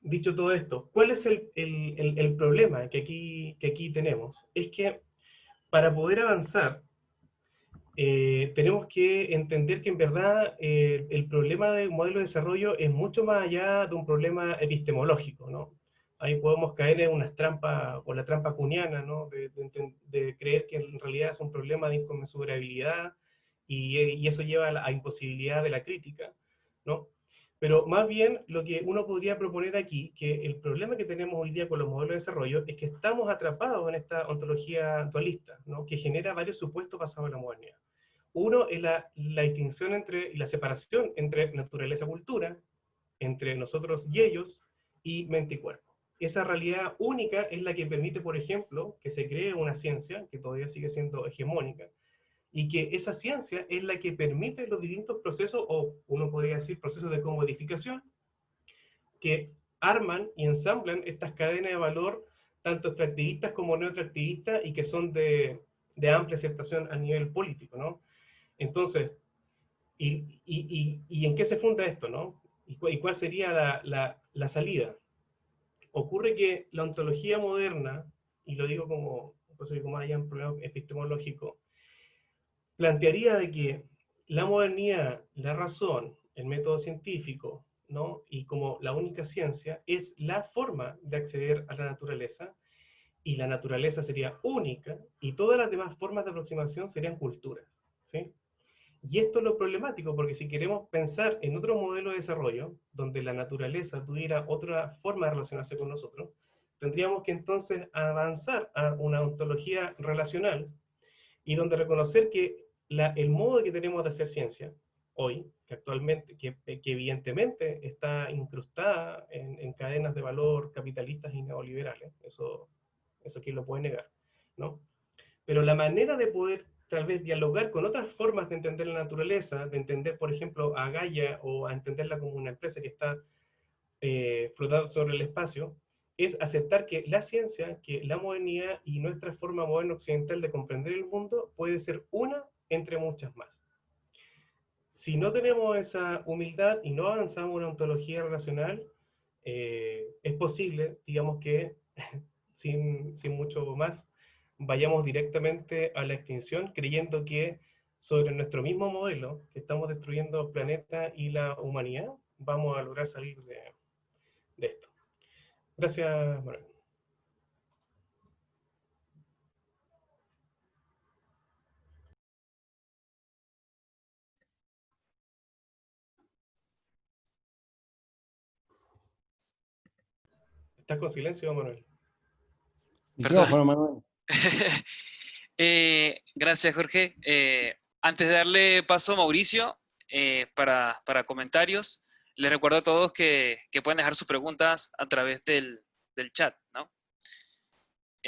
Speaker 4: dicho todo esto, ¿cuál es el problema que aquí tenemos? Es que para poder avanzar, tenemos que entender que en verdad el problema del modelo de desarrollo es mucho más allá de un problema epistemológico, ¿no? Ahí podemos caer en unas trampas, o la trampa kuhniana, ¿no?, de creer que en realidad es un problema de inconmensurabilidad y eso lleva a la imposibilidad de la crítica, ¿no? Pero más bien lo que uno podría proponer aquí, que el problema que tenemos hoy día con los modelos de desarrollo es que estamos atrapados en esta ontología dualista, ¿no?, que genera varios supuestos basados en la modernidad. Uno es la distinción y la separación entre naturaleza-cultura, entre nosotros y ellos, y mente y cuerpo. Esa realidad única es la que permite, por ejemplo, que se cree una ciencia, que todavía sigue siendo hegemónica, y que esa ciencia es la que permite los distintos procesos, o uno podría decir procesos de comodificación, que arman y ensamblan estas cadenas de valor, tanto extractivistas como no extractivistas, y que son de amplia aceptación a nivel político, ¿no? Entonces, ¿y en qué se funda esto, no? ¿Y cuál sería la salida? Ocurre que la ontología moderna, y lo digo como más allá en problema epistemológico, plantearía de que la modernidad, la razón, el método científico, ¿no?, y como la única ciencia, es la forma de acceder a la naturaleza, y la naturaleza sería única, y todas las demás formas de aproximación serían culturas, ¿sí? Y esto es lo problemático, porque si queremos pensar en otro modelo de desarrollo, donde la naturaleza tuviera otra forma de relacionarse con nosotros, tendríamos que entonces avanzar a una ontología relacional, y donde reconocer que el modo que tenemos de hacer ciencia hoy, que actualmente, que evidentemente está incrustada en cadenas de valor capitalistas y neoliberales, eso quién lo puede negar, ¿no? Pero la manera de poder tal vez dialogar con otras formas de entender la naturaleza, de entender, por ejemplo, a Gaia, o a entenderla como una empresa que está flotando sobre el espacio, es aceptar que la ciencia, que la modernidad y nuestra forma moderna occidental de comprender el mundo puede ser una entre muchas más. Si no tenemos esa humildad y no avanzamos en una ontología relacional, es posible, digamos que, sin mucho más, vayamos directamente a la extinción, creyendo que sobre nuestro mismo modelo, que estamos destruyendo el planeta y la humanidad, vamos a lograr salir de esto. Gracias, Manuel. ¿Estás con silencio, Manuel?
Speaker 1: Perdón.
Speaker 5: Micrófono, Manuel.
Speaker 1: Gracias, Jorge. Antes de darle paso a Mauricio para comentarios, les recuerdo a todos que pueden dejar sus preguntas a través del chat, ¿no?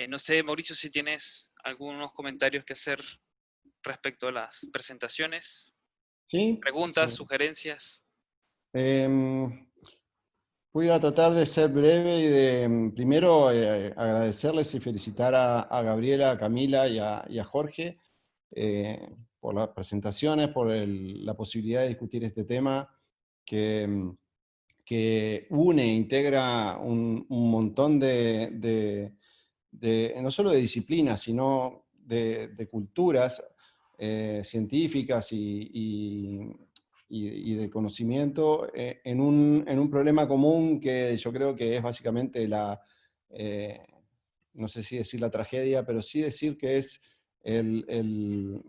Speaker 1: No sé, Mauricio, si tienes algunos comentarios que hacer respecto a las presentaciones,
Speaker 5: ¿Sí?
Speaker 1: preguntas,
Speaker 5: Sí.
Speaker 1: sugerencias.
Speaker 5: Voy a tratar de ser breve y de, primero, agradecerles y felicitar a Gabriela, a Camila y a Jorge por las presentaciones, por la posibilidad de discutir este tema que une e integra un montón no solo de disciplinas, sino de culturas científicas y de conocimiento en un problema común que yo creo que es básicamente no sé si decir la tragedia, pero sí decir que es el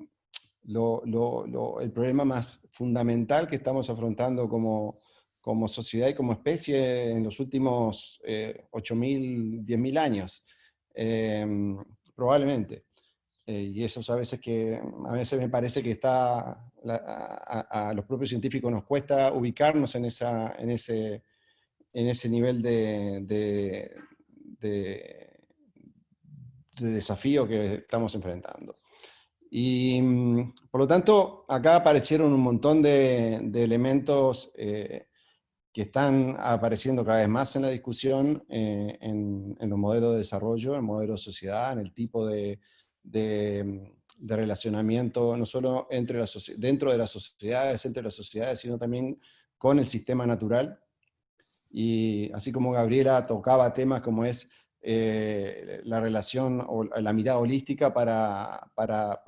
Speaker 5: problema más fundamental que estamos afrontando como sociedad y como especie en los últimos 8.000, 10.000 años, probablemente. Y eso a veces me parece que a los propios científicos nos cuesta ubicarnos en ese nivel de desafío que estamos enfrentando. Y por lo tanto, acá aparecieron un montón de elementos que están apareciendo cada vez más en la discusión en los modelos de desarrollo, en el modelo de sociedad, en el tipo de relacionamiento, no solo dentro de las sociedades, entre las sociedades, sino también con el sistema natural. Y así como Gabriela tocaba temas como es la relación o la mirada holística para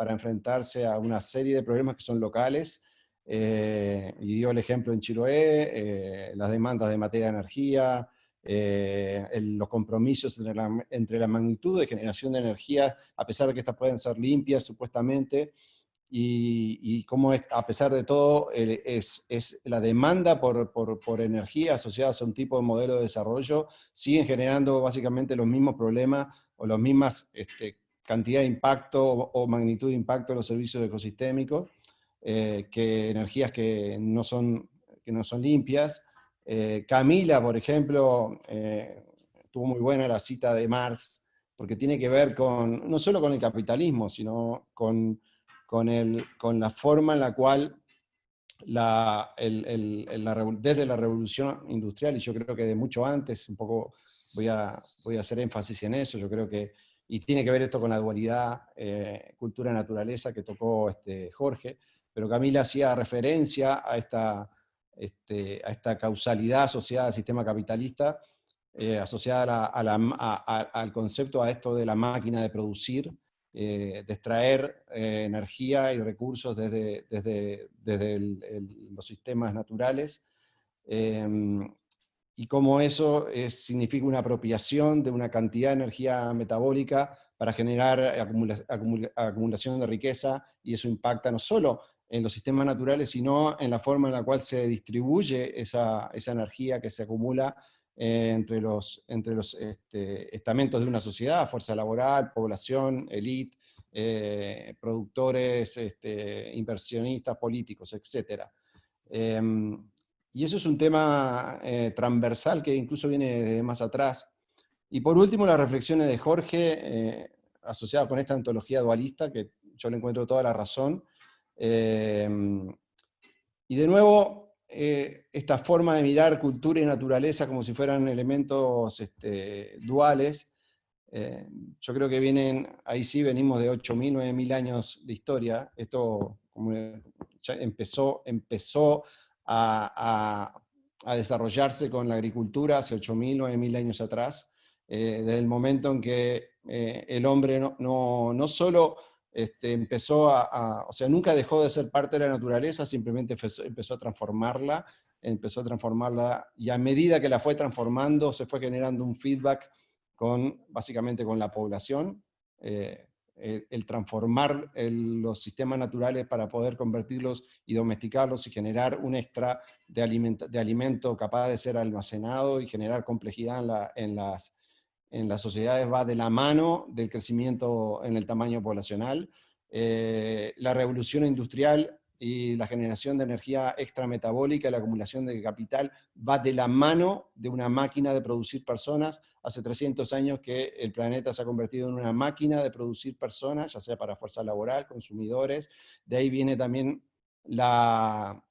Speaker 5: enfrentarse a una serie de problemas que son locales, y dio el ejemplo en Chiloé, las demandas de materia de energía, los compromisos entre la magnitud de generación de energía, a pesar de que estas pueden ser limpias supuestamente, y cómo a pesar de todo es la demanda por energía asociada a un tipo de modelo de desarrollo, siguen generando básicamente los mismos problemas o las mismas cantidad de impacto o magnitud de impacto en los servicios ecosistémicos, que energías que no son limpias. Camila, por ejemplo, tuvo muy buena la cita de Marx, porque tiene que ver no solo con el capitalismo, sino con la forma en la cual desde la revolución industrial, y yo creo que de mucho antes, un poco voy a hacer énfasis en eso, yo creo que, y tiene que ver esto con la dualidad cultura-naturaleza que tocó Jorge, pero Camila hacía referencia a esta causalidad asociada al sistema capitalista, asociada al concepto, a esto de la máquina de producir, de extraer energía y recursos desde los sistemas naturales, y cómo eso significa una apropiación de una cantidad de energía metabólica para generar acumulación de riqueza, y eso impacta no solo en los sistemas naturales, sino en la forma en la cual se distribuye esa energía que se acumula entre los estamentos de una sociedad: fuerza laboral, población, élite, productores, inversionistas, políticos, etc. Y eso es un tema transversal que incluso viene de más atrás. Y por último, las reflexiones de Jorge, asociadas con esta ontología dualista, que yo le encuentro toda la razón. Y de nuevo, esta forma de mirar cultura y naturaleza como si fueran elementos duales. Yo creo que ahí sí venimos de 8.000, 9.000 años de historia. Esto como ya empezó a desarrollarse con la agricultura hace 8.000, 9.000 años atrás, desde el momento en que el hombre no solo empezó o sea, nunca dejó de ser parte de la naturaleza, simplemente empezó a transformarla, y a medida que la fue transformando, se fue generando un feedback básicamente con la población, el transformar los sistemas naturales para poder convertirlos y domesticarlos y generar un extra de alimento capaz de ser almacenado y generar complejidad en las sociedades, va de la mano del crecimiento en el tamaño poblacional. La revolución industrial y la generación de energía extrametabólica, la acumulación de capital, va de la mano de una máquina de producir personas. Hace 300 años que el planeta se ha convertido en una máquina de producir personas, ya sea para fuerza laboral, consumidores. De ahí viene también la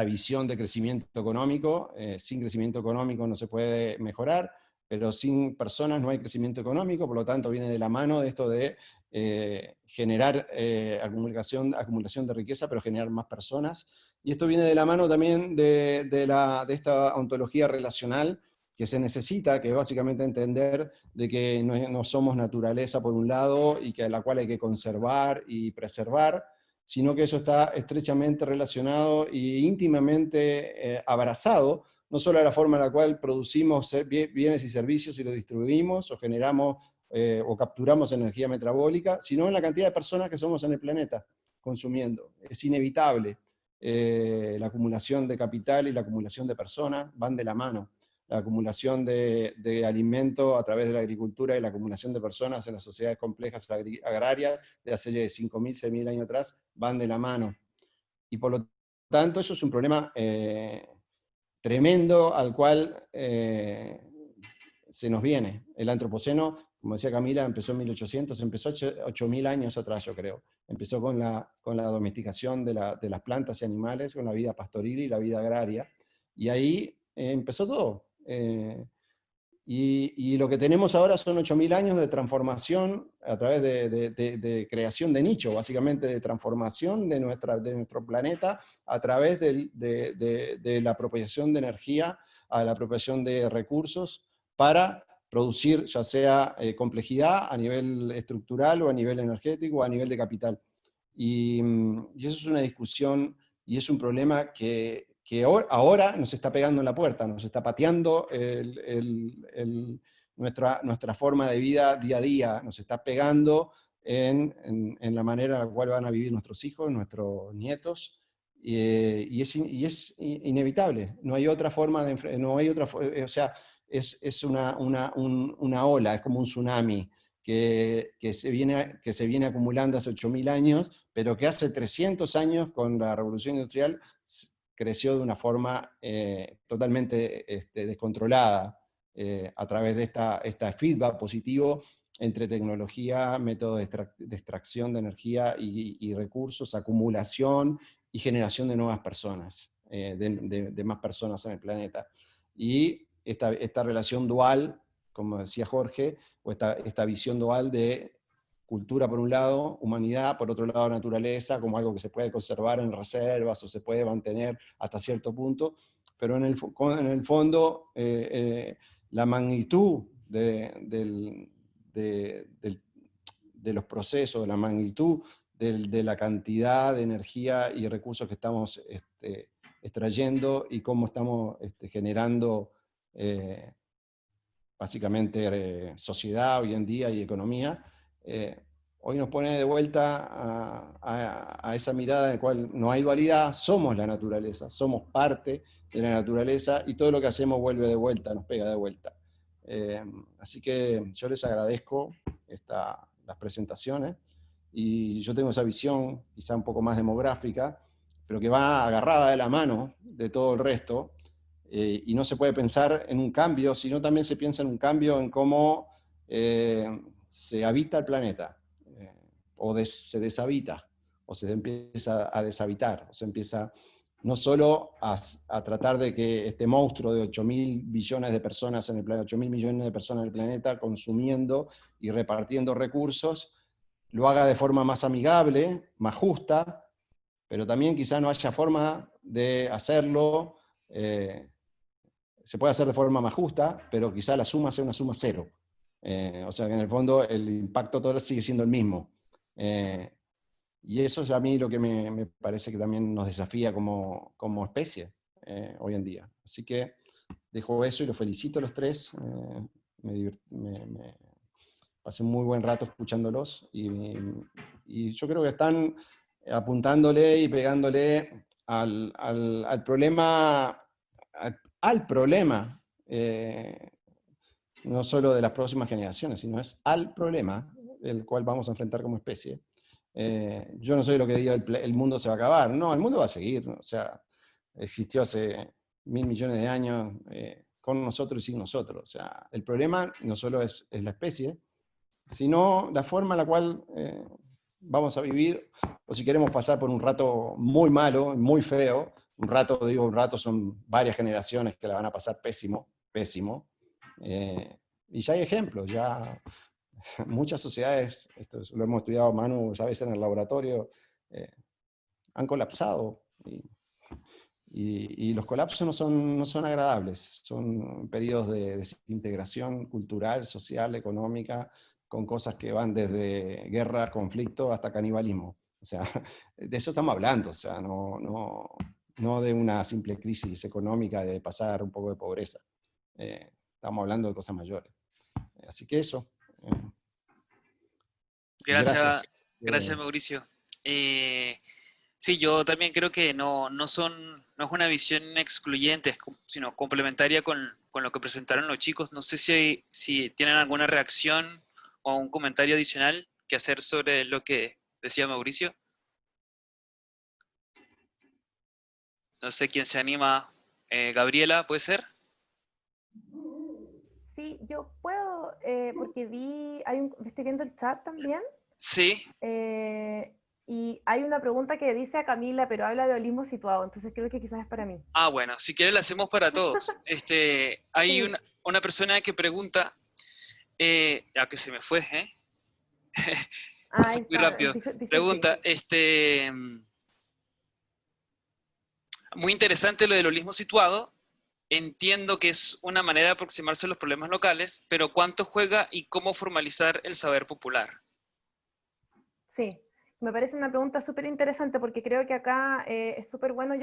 Speaker 5: visión de crecimiento económico. Sin crecimiento económico no se puede mejorar, pero sin personas no hay crecimiento económico, por lo tanto viene de la mano de esto de generar acumulación de riqueza, pero generar más personas. Y esto viene de la mano también de esta ontología relacional que se necesita, que es básicamente entender de que no somos naturaleza por un lado, y que a la cual hay que conservar y preservar, sino que eso está estrechamente relacionado e íntimamente abrazado, no solo a la forma en la cual producimos bienes y servicios y los distribuimos, o generamos o capturamos energía metabólica, sino en la cantidad de personas que somos en el planeta consumiendo. Es inevitable. La acumulación de capital y la acumulación de personas van de la mano. La acumulación de alimento a través de la agricultura y la acumulación de personas en las sociedades complejas agrarias de hace 5.000, 6.000 años atrás van de la mano. Y por lo tanto, eso es un problema tremendo al cual se nos viene. El antropoceno, como decía Camila, empezó en 1800, empezó 8.000 años atrás, yo creo. Empezó con la domesticación de las plantas y animales, con la vida pastoril y la vida agraria. Y ahí empezó todo. Y lo que tenemos ahora son 8.000 años de transformación a través de creación de nicho, básicamente de transformación de nuestro planeta a través de la apropiación de energía, a la apropiación de recursos para producir ya sea complejidad a nivel estructural o a nivel energético o a nivel de capital. Y eso es una discusión y es un problema que ahora nos está pegando en la puerta, nos está pateando nuestra forma de vida día a día, nos está pegando en la manera en la cual van a vivir nuestros hijos, nuestros nietos, y es inevitable. No hay otra forma o sea, es una ola, es como un tsunami que se viene acumulando hace 8.000 años, pero que hace 300 años con la revolución industrial creció de una forma totalmente descontrolada a través de esta feedback positivo entre tecnología, métodos de extracción de energía y recursos, acumulación y generación de nuevas personas, de más personas en el planeta. Y esta relación dual, como decía Jorge, o esta visión dual de cultura por un lado, humanidad, por otro lado naturaleza, como algo que se puede conservar en reservas o se puede mantener hasta cierto punto, pero en el fondo la magnitud de los procesos, la magnitud de la cantidad de energía y recursos que estamos extrayendo y cómo estamos generando básicamente sociedad hoy en día y economía, hoy nos pone de vuelta a esa mirada en la cual no hay dualidad, somos la naturaleza, somos parte de la naturaleza y todo lo que hacemos vuelve de vuelta, nos pega de vuelta. Así que yo les agradezco las presentaciones y yo tengo esa visión quizá un poco más demográfica, pero que va agarrada de la mano de todo el resto. Y no se puede pensar en un cambio, sino también se piensa en un cambio en cómo se habita el planeta, o se deshabita, o se empieza a deshabitar, o se empieza no solo a tratar de que este monstruo de 8.000 billones de personas en el planeta, 8.000 millones de personas en el planeta consumiendo y repartiendo recursos, lo haga de forma más amigable, más justa, pero también quizá no haya forma de hacerlo, se puede hacer de forma más justa, pero quizá la suma sea una suma cero. O sea que en el fondo el impacto total sigue siendo el mismo. Y eso es a mí lo que me parece que también nos desafía como especie hoy en día. Así que dejo eso y los felicito a los tres. Me pasé un muy buen rato escuchándolos y yo creo que están apuntándole y pegándole al problema, al problema, no solo de las próximas generaciones, sino es al problema el cual vamos a enfrentar como especie. Yo no soy lo que digo, el mundo se va a acabar. No, el mundo va a seguir. O sea, existió hace 1.000 millones de años con nosotros y sin nosotros. O sea, el problema no solo es la especie, sino la forma en la cual vamos a vivir, o si queremos pasar por un rato muy malo, muy feo, un rato son varias generaciones que la van a pasar pésimo, pésimo, y ya hay ejemplos, ya muchas sociedades, esto lo hemos estudiado Manu, sabes, en el laboratorio, han colapsado, y los colapsos no son agradables, son periodos de desintegración cultural, social, económica, con cosas que van desde guerra, conflicto, hasta canibalismo. O sea, de eso estamos hablando, o sea, no de una simple crisis económica, de pasar un poco de pobreza. Estamos hablando de cosas mayores. Así que eso.
Speaker 1: Gracias,
Speaker 5: Gracias.
Speaker 1: gracias Mauricio. Sí, yo también creo que no es una visión excluyente, sino complementaria con lo que presentaron los chicos. No sé si tienen alguna reacción o un comentario adicional que hacer sobre lo que decía Mauricio. No sé quién se anima. Gabriela, ¿puede ser?
Speaker 2: Sí, yo puedo, porque estoy viendo el chat también,
Speaker 1: Sí.
Speaker 2: y hay una pregunta que dice a Camila, pero habla de holismo situado, entonces creo que quizás es para mí.
Speaker 1: Ah, bueno, si quieres la hacemos para todos. Hay
Speaker 2: Sí,
Speaker 1: una persona que pregunta, ya que se me fue,
Speaker 2: ahí
Speaker 1: pasó muy
Speaker 2: está,
Speaker 1: rápido.
Speaker 2: dice el sí.
Speaker 1: Pregunta, muy interesante lo del holismo situado. Entiendo que es una manera de aproximarse a los problemas locales, pero ¿cuánto juega y cómo formalizar el saber popular?
Speaker 2: Sí, me parece una pregunta súper interesante porque creo que acá es súper bueno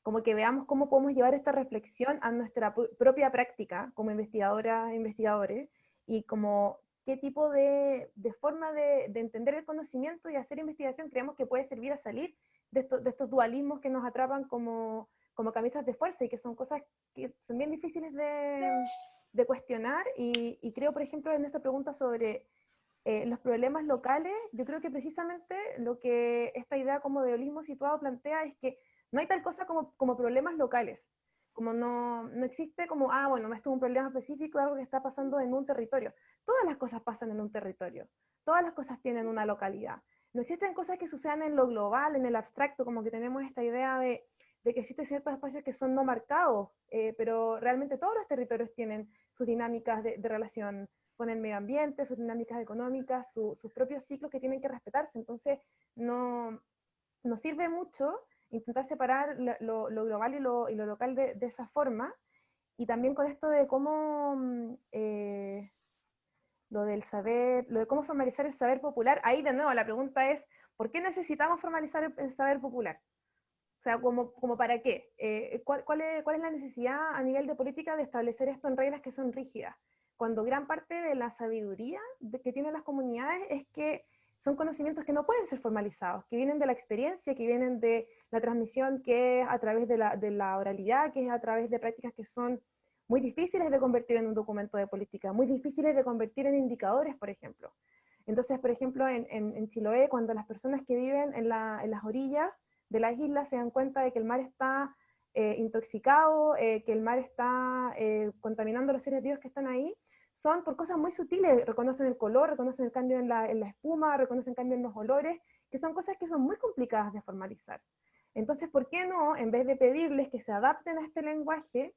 Speaker 2: como que veamos cómo podemos llevar esta reflexión a nuestra propia práctica como investigadoras e investigadores y como qué tipo de forma de entender el conocimiento y hacer investigación creemos que puede servir a salir de estos dualismos que nos atrapan como camisas de fuerza y que son cosas que son bien difíciles de cuestionar y creo, por ejemplo, en esta pregunta sobre los problemas locales, yo creo que precisamente lo que esta idea como de holismo situado plantea es que no hay tal cosa como problemas locales, como no existe como, bueno, esto es un problema específico de algo que está pasando en un territorio. Todas las cosas pasan en un territorio, todas las cosas tienen una localidad. No existen cosas que sucedan en lo global, en el abstracto, como que tenemos esta idea de que existen ciertos espacios que son no marcados, pero realmente todos los territorios tienen sus dinámicas de relación con el medio ambiente, sus dinámicas económicas, sus propios ciclos que tienen que respetarse. Entonces, no sirve mucho intentar separar lo global y lo local de esa forma. Y también con esto de cómo lo del saber, lo de cómo formalizar el saber popular, ahí de nuevo la pregunta es, ¿por qué necesitamos formalizar el saber popular? O sea, como para qué? ¿Cuál es la necesidad a nivel de política de establecer esto en reglas que son rígidas? Cuando gran parte de la sabiduría que tienen las comunidades es que son conocimientos que no pueden ser formalizados, que vienen de la experiencia, que vienen de la transmisión que es a través de la oralidad, que es a través de prácticas que son muy difíciles de convertir en un documento de política, muy difíciles de convertir en indicadores, por ejemplo. Entonces, por ejemplo, en Chiloé, cuando las personas que viven en las orillas de las islas se dan cuenta de que el mar está intoxicado, que el mar está contaminando los seres vivos que están ahí, son por cosas muy sutiles, reconocen el color, reconocen el cambio en la espuma, reconocen el cambio en los olores, que son cosas que son muy complicadas de formalizar. Entonces, ¿por qué no, en vez de pedirles que se adapten a este lenguaje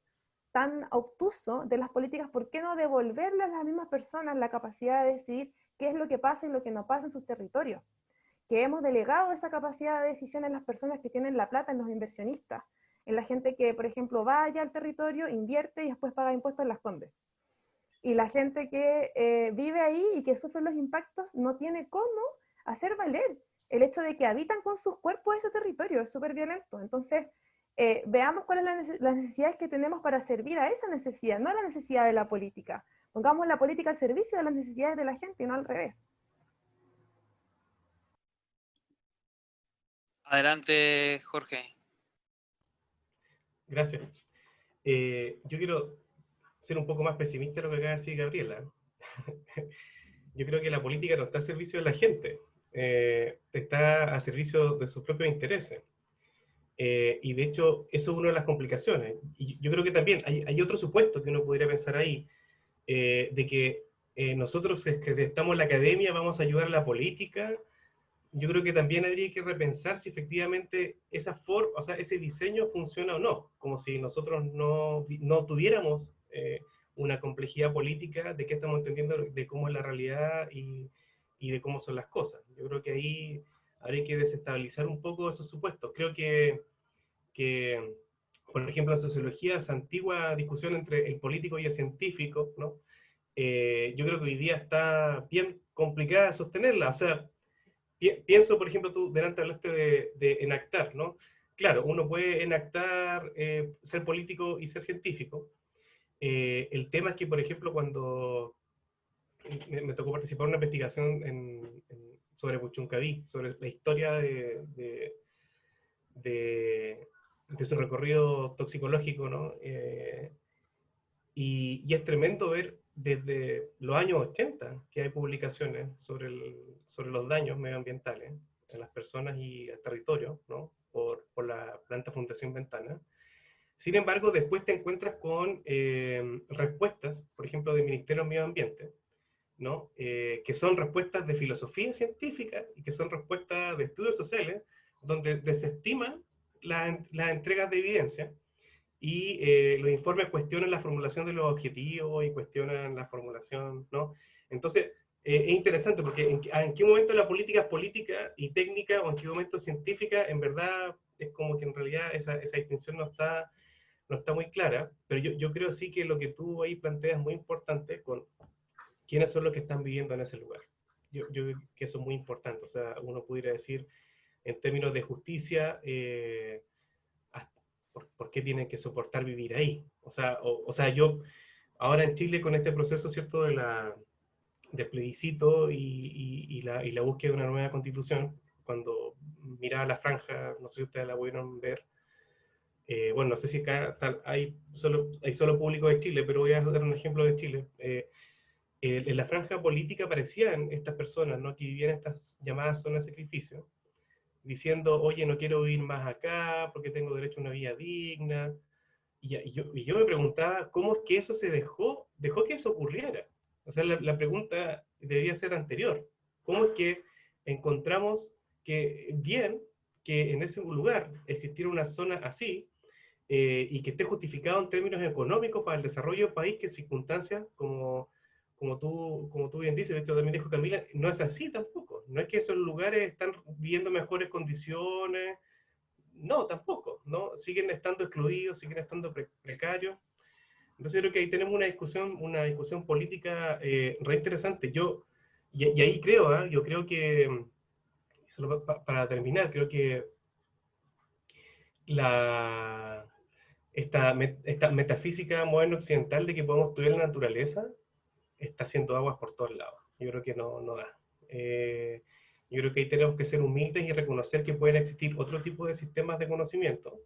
Speaker 2: tan obtuso de las políticas, por qué no devolverle a las mismas personas la capacidad de decidir qué es lo que pasa y lo que no pasa en sus territorios? Que hemos delegado esa capacidad de decisión en las personas que tienen la plata, en los inversionistas, en la gente que, por ejemplo, va allá al territorio, invierte y después paga impuestos en Las Condes. Y la gente que vive ahí y que sufre los impactos no tiene cómo hacer valer el hecho de que habitan con sus cuerpos ese territorio, es súper violento. Entonces, veamos cuáles son las necesidades que tenemos para servir a esa necesidad, no a la necesidad de la política. Pongamos la política al servicio de las necesidades de la gente y no al revés.
Speaker 1: Adelante, Jorge.
Speaker 4: Gracias. Yo quiero ser un poco más pesimista de lo que acaba de decir Gabriela. Yo creo que la política no está al servicio de la gente, está a servicio de sus propios intereses. Y de hecho, eso es una de las complicaciones. Y yo creo que también hay otro supuesto que uno podría pensar ahí, de que nosotros que estamos en la academia vamos a ayudar a la política. Yo creo que también habría que repensar si efectivamente esa forma, o sea, ese diseño funciona o no, como si nosotros no tuviéramos una complejidad política de qué estamos entendiendo, de cómo es la realidad y de cómo son las cosas. Yo creo que ahí habría que desestabilizar un poco esos supuestos. Creo que por ejemplo, en sociología, esa antigua discusión entre el político y el científico, ¿no? Yo creo que hoy día está bien complicada de sostenerla. O sea, pienso, por ejemplo, tú delante hablaste de enactar, ¿no? Claro, uno puede enactar, ser político y ser científico. El tema es que, por ejemplo, cuando me tocó participar en una investigación sobre Puchuncaví, sobre la historia de su recorrido toxicológico, ¿no? Y es tremendo ver desde los años 80 que hay publicaciones sobre los daños medioambientales a las personas y al territorio, ¿no? por la planta Fundación Ventana. Sin embargo, después te encuentras con respuestas, por ejemplo, del Ministerio de Medio Ambiente, ¿no? Que son respuestas de filosofía científica y que son respuestas de estudios sociales, donde desestiman las entregas de evidencia y los informes cuestionan la formulación de los objetivos y cuestionan la formulación, ¿no? Entonces, es interesante porque en qué momento la política es política y técnica o en qué momento es científica, en verdad es como que en realidad esa distinción no está muy clara, pero yo creo sí que lo que tú ahí planteas es muy importante con quiénes son los que están viviendo en ese lugar. Yo creo que eso es muy importante, o sea, uno pudiera decir en términos de justicia, ¿por qué tienen que soportar vivir ahí? O sea, yo ahora en Chile con este proceso, ¿cierto?, del plebiscito y la búsqueda de una nueva constitución, cuando miraba la franja, no sé si ustedes la pudieron ver, bueno, no sé si acá hay solo público de Chile, pero voy a dar un ejemplo de Chile. En la franja política aparecían estas personas, ¿no?, que vivían en estas llamadas zonas de sacrificio, diciendo, oye, no quiero vivir más acá porque tengo derecho a una vida digna. Y yo me preguntaba, ¿cómo es que eso se dejó que eso ocurriera? O sea, la pregunta debería ser anterior. ¿Cómo es que encontramos que en ese lugar existiera una zona así y que esté justificado en términos económicos para el desarrollo del país, que en circunstancias como tú bien dices, de hecho también dijo Camila, no es así tampoco. No es que esos lugares están viviendo mejores condiciones, no, tampoco, ¿no? Siguen estando excluidos, siguen estando precarios. Entonces creo que ahí tenemos una discusión política re interesante. Y ahí creo, yo creo que, solo para terminar, creo que esta metafísica moderna occidental de que podemos estudiar la naturaleza está haciendo aguas por todos lados. Yo creo que no da. Yo creo que ahí tenemos que ser humildes y reconocer que pueden existir otro tipo de sistemas de conocimiento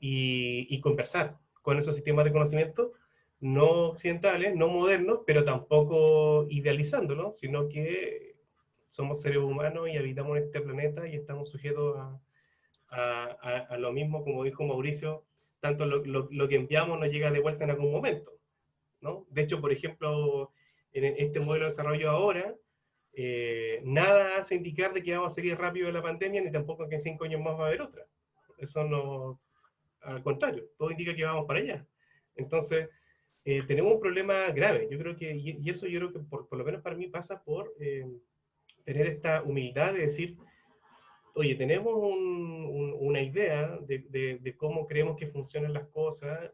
Speaker 4: y conversar con esos sistemas de conocimiento no occidentales, no modernos, pero tampoco idealizándolos, sino que somos seres humanos y habitamos en este planeta y estamos sujetos a lo mismo, como dijo Mauricio, tanto lo que enviamos nos llega de vuelta en algún momento, ¿no? De hecho, por ejemplo, en este modelo de desarrollo ahora, nada hace indicar de que vamos a seguir rápido de la pandemia, ni tampoco que en 5 años más va a haber otra. Eso no, al contrario, todo indica que vamos para allá. Entonces, tenemos un problema grave. Yo creo que, y eso yo creo que por lo menos para mí pasa por tener esta humildad de decir, oye, tenemos una idea de cómo creemos que funcionan las cosas,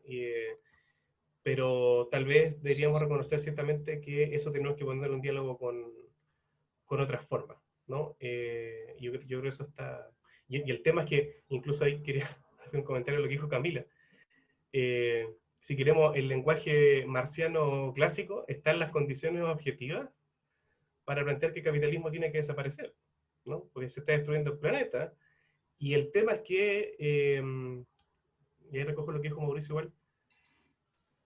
Speaker 4: pero tal vez deberíamos reconocer ciertamente que eso tenemos que poner en un diálogo con otras formas, ¿no? Yo creo que eso está... Y el tema es que, incluso ahí quería hacer un comentario a lo que dijo Camila. Si queremos el lenguaje marciano clásico, están las condiciones objetivas para plantear que el capitalismo tiene que desaparecer, ¿no? Porque se está destruyendo el planeta. Y el tema es que, y ahí recojo lo que dijo Mauricio igual,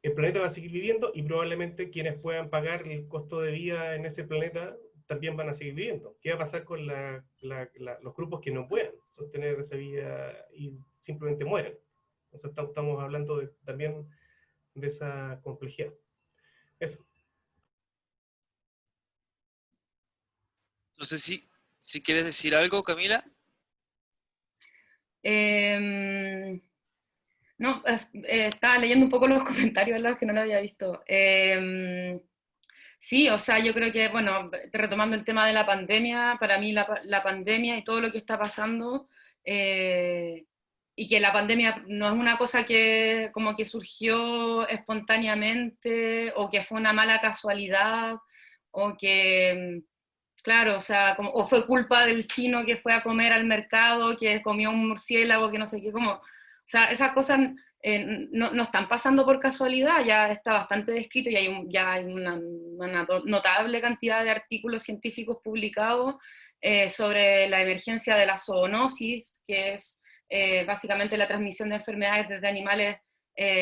Speaker 4: el planeta va a seguir viviendo y probablemente quienes puedan pagar el costo de vida en ese planeta también van a seguir viviendo. ¿Qué va a pasar con los grupos que no puedan sostener esa vida y simplemente mueren? O sea, estamos hablando también de esa complejidad. Eso.
Speaker 6: No sé si quieres decir algo, Camila.
Speaker 3: No, estaba leyendo un poco los comentarios, ¿verdad? Que no lo había visto. Sí, o sea, yo creo que, bueno, retomando el tema de la pandemia, para mí la pandemia y todo lo que está pasando, y que la pandemia no es una cosa que como que surgió espontáneamente, o que fue una mala casualidad, o que, claro, o sea, o fue culpa del chino que fue a comer al mercado, que comió un murciélago, que no sé qué, como, o sea, esas cosas no están pasando por casualidad, ya está bastante descrito y ya hay una notable cantidad de artículos científicos publicados sobre la emergencia de la zoonosis, que es básicamente la transmisión de enfermedades desde animales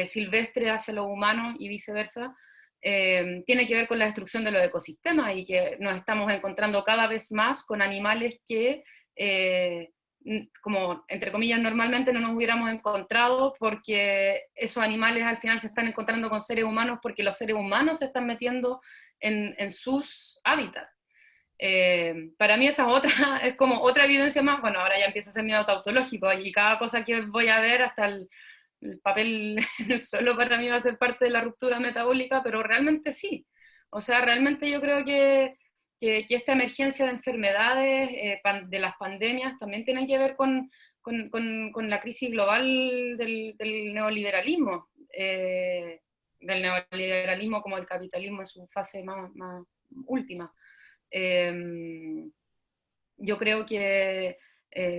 Speaker 3: silvestres hacia los humanos y viceversa. Tiene que ver con la destrucción de los ecosistemas y que nos estamos encontrando cada vez más con animales que, como entre comillas, normalmente no nos hubiéramos encontrado, porque esos animales al final se están encontrando con seres humanos porque los seres humanos se están metiendo en sus hábitats. Para mí esa otra, es como otra evidencia más. Bueno, ahora ya empieza a ser miedo tautológico y cada cosa que voy a ver, hasta el papel en el suelo, para mí va a ser parte de la ruptura metabólica, pero realmente sí. O sea, realmente yo creo que esta emergencia de enfermedades, de las pandemias, también tiene que ver con la crisis global del neoliberalismo, como el capitalismo en su fase más última. Yo creo que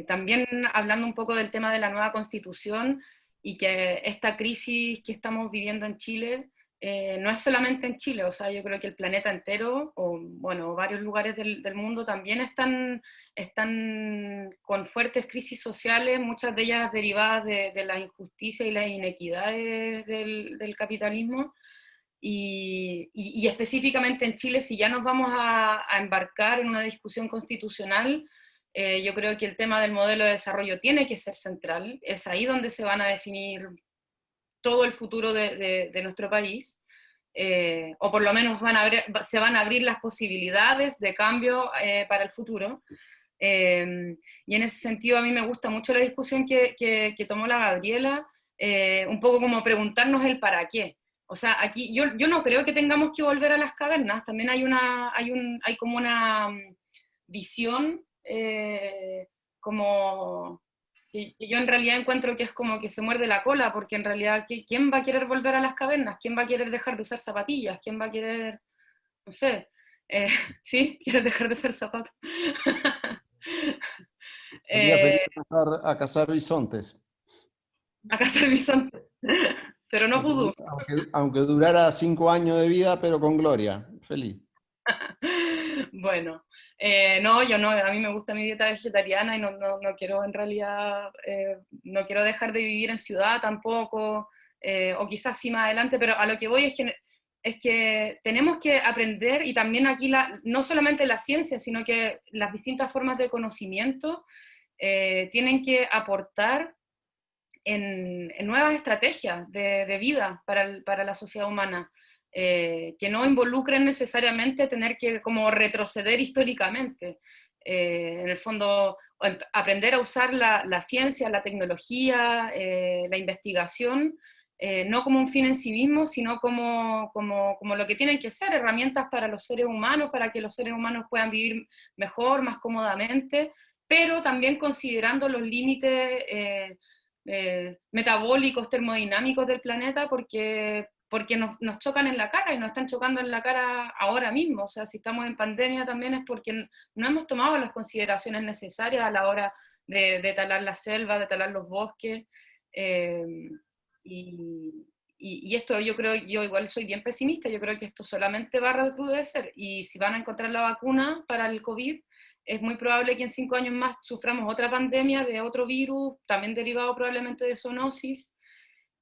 Speaker 3: también hablando un poco del tema de la nueva constitución y que esta crisis que estamos viviendo en Chile no es solamente en Chile, o sea, yo creo que el planeta entero, o bueno, varios lugares del mundo también están con fuertes crisis sociales, muchas de ellas derivadas de las injusticias y las inequidades del capitalismo. Y específicamente en Chile, si ya nos vamos a embarcar en una discusión constitucional, yo creo que el tema del modelo de desarrollo tiene que ser central. Es ahí donde se van a definir todo el futuro de nuestro país, o por lo menos se van a abrir las posibilidades de cambio para el futuro. Y en ese sentido a mí me gusta mucho la discusión que tomó la Gabriela, un poco como preguntarnos el para qué. O sea, aquí yo no creo que tengamos que volver a las cavernas, también hay como una visión como que yo en realidad encuentro que es como que se muerde la cola, porque en realidad, ¿quién va a querer volver a las cavernas? ¿Quién va a querer dejar de usar zapatillas? ¿Quién va a querer, no sé, sí, quieres dejar de usar zapatos?
Speaker 5: Sería feliz a cazar bisontes.
Speaker 3: A cazar bisontes, pero no pudú.
Speaker 5: Aunque durara 5 años de vida, pero con gloria, feliz.
Speaker 3: Bueno, no, yo no, a mí me gusta mi dieta vegetariana y no quiero en realidad, no quiero dejar de vivir en ciudad tampoco, o quizás sí más adelante, pero a lo que voy es que tenemos que aprender, y también aquí no solamente la ciencia, sino que las distintas formas de conocimiento tienen que aportar en nuevas estrategias de vida para la sociedad humana. Que no involucren necesariamente tener que como retroceder históricamente. en el fondo, aprender a usar la ciencia, la tecnología, la investigación, no como un fin en sí mismo, sino como lo que tienen que ser, herramientas para los seres humanos, para que los seres humanos puedan vivir mejor, más cómodamente, pero también considerando los límites metabólicos, termodinámicos del planeta, porque nos chocan en la cara y nos están chocando en la cara ahora mismo. O sea, si estamos en pandemia también es porque no hemos tomado las consideraciones necesarias a la hora de talar la selva, de talar los bosques. Y esto yo creo, yo igual soy bien pesimista, yo creo que esto solamente va a recrudecer, y si van a encontrar la vacuna para el COVID, es muy probable que en 5 años más suframos otra pandemia de otro virus, también derivado probablemente de zoonosis,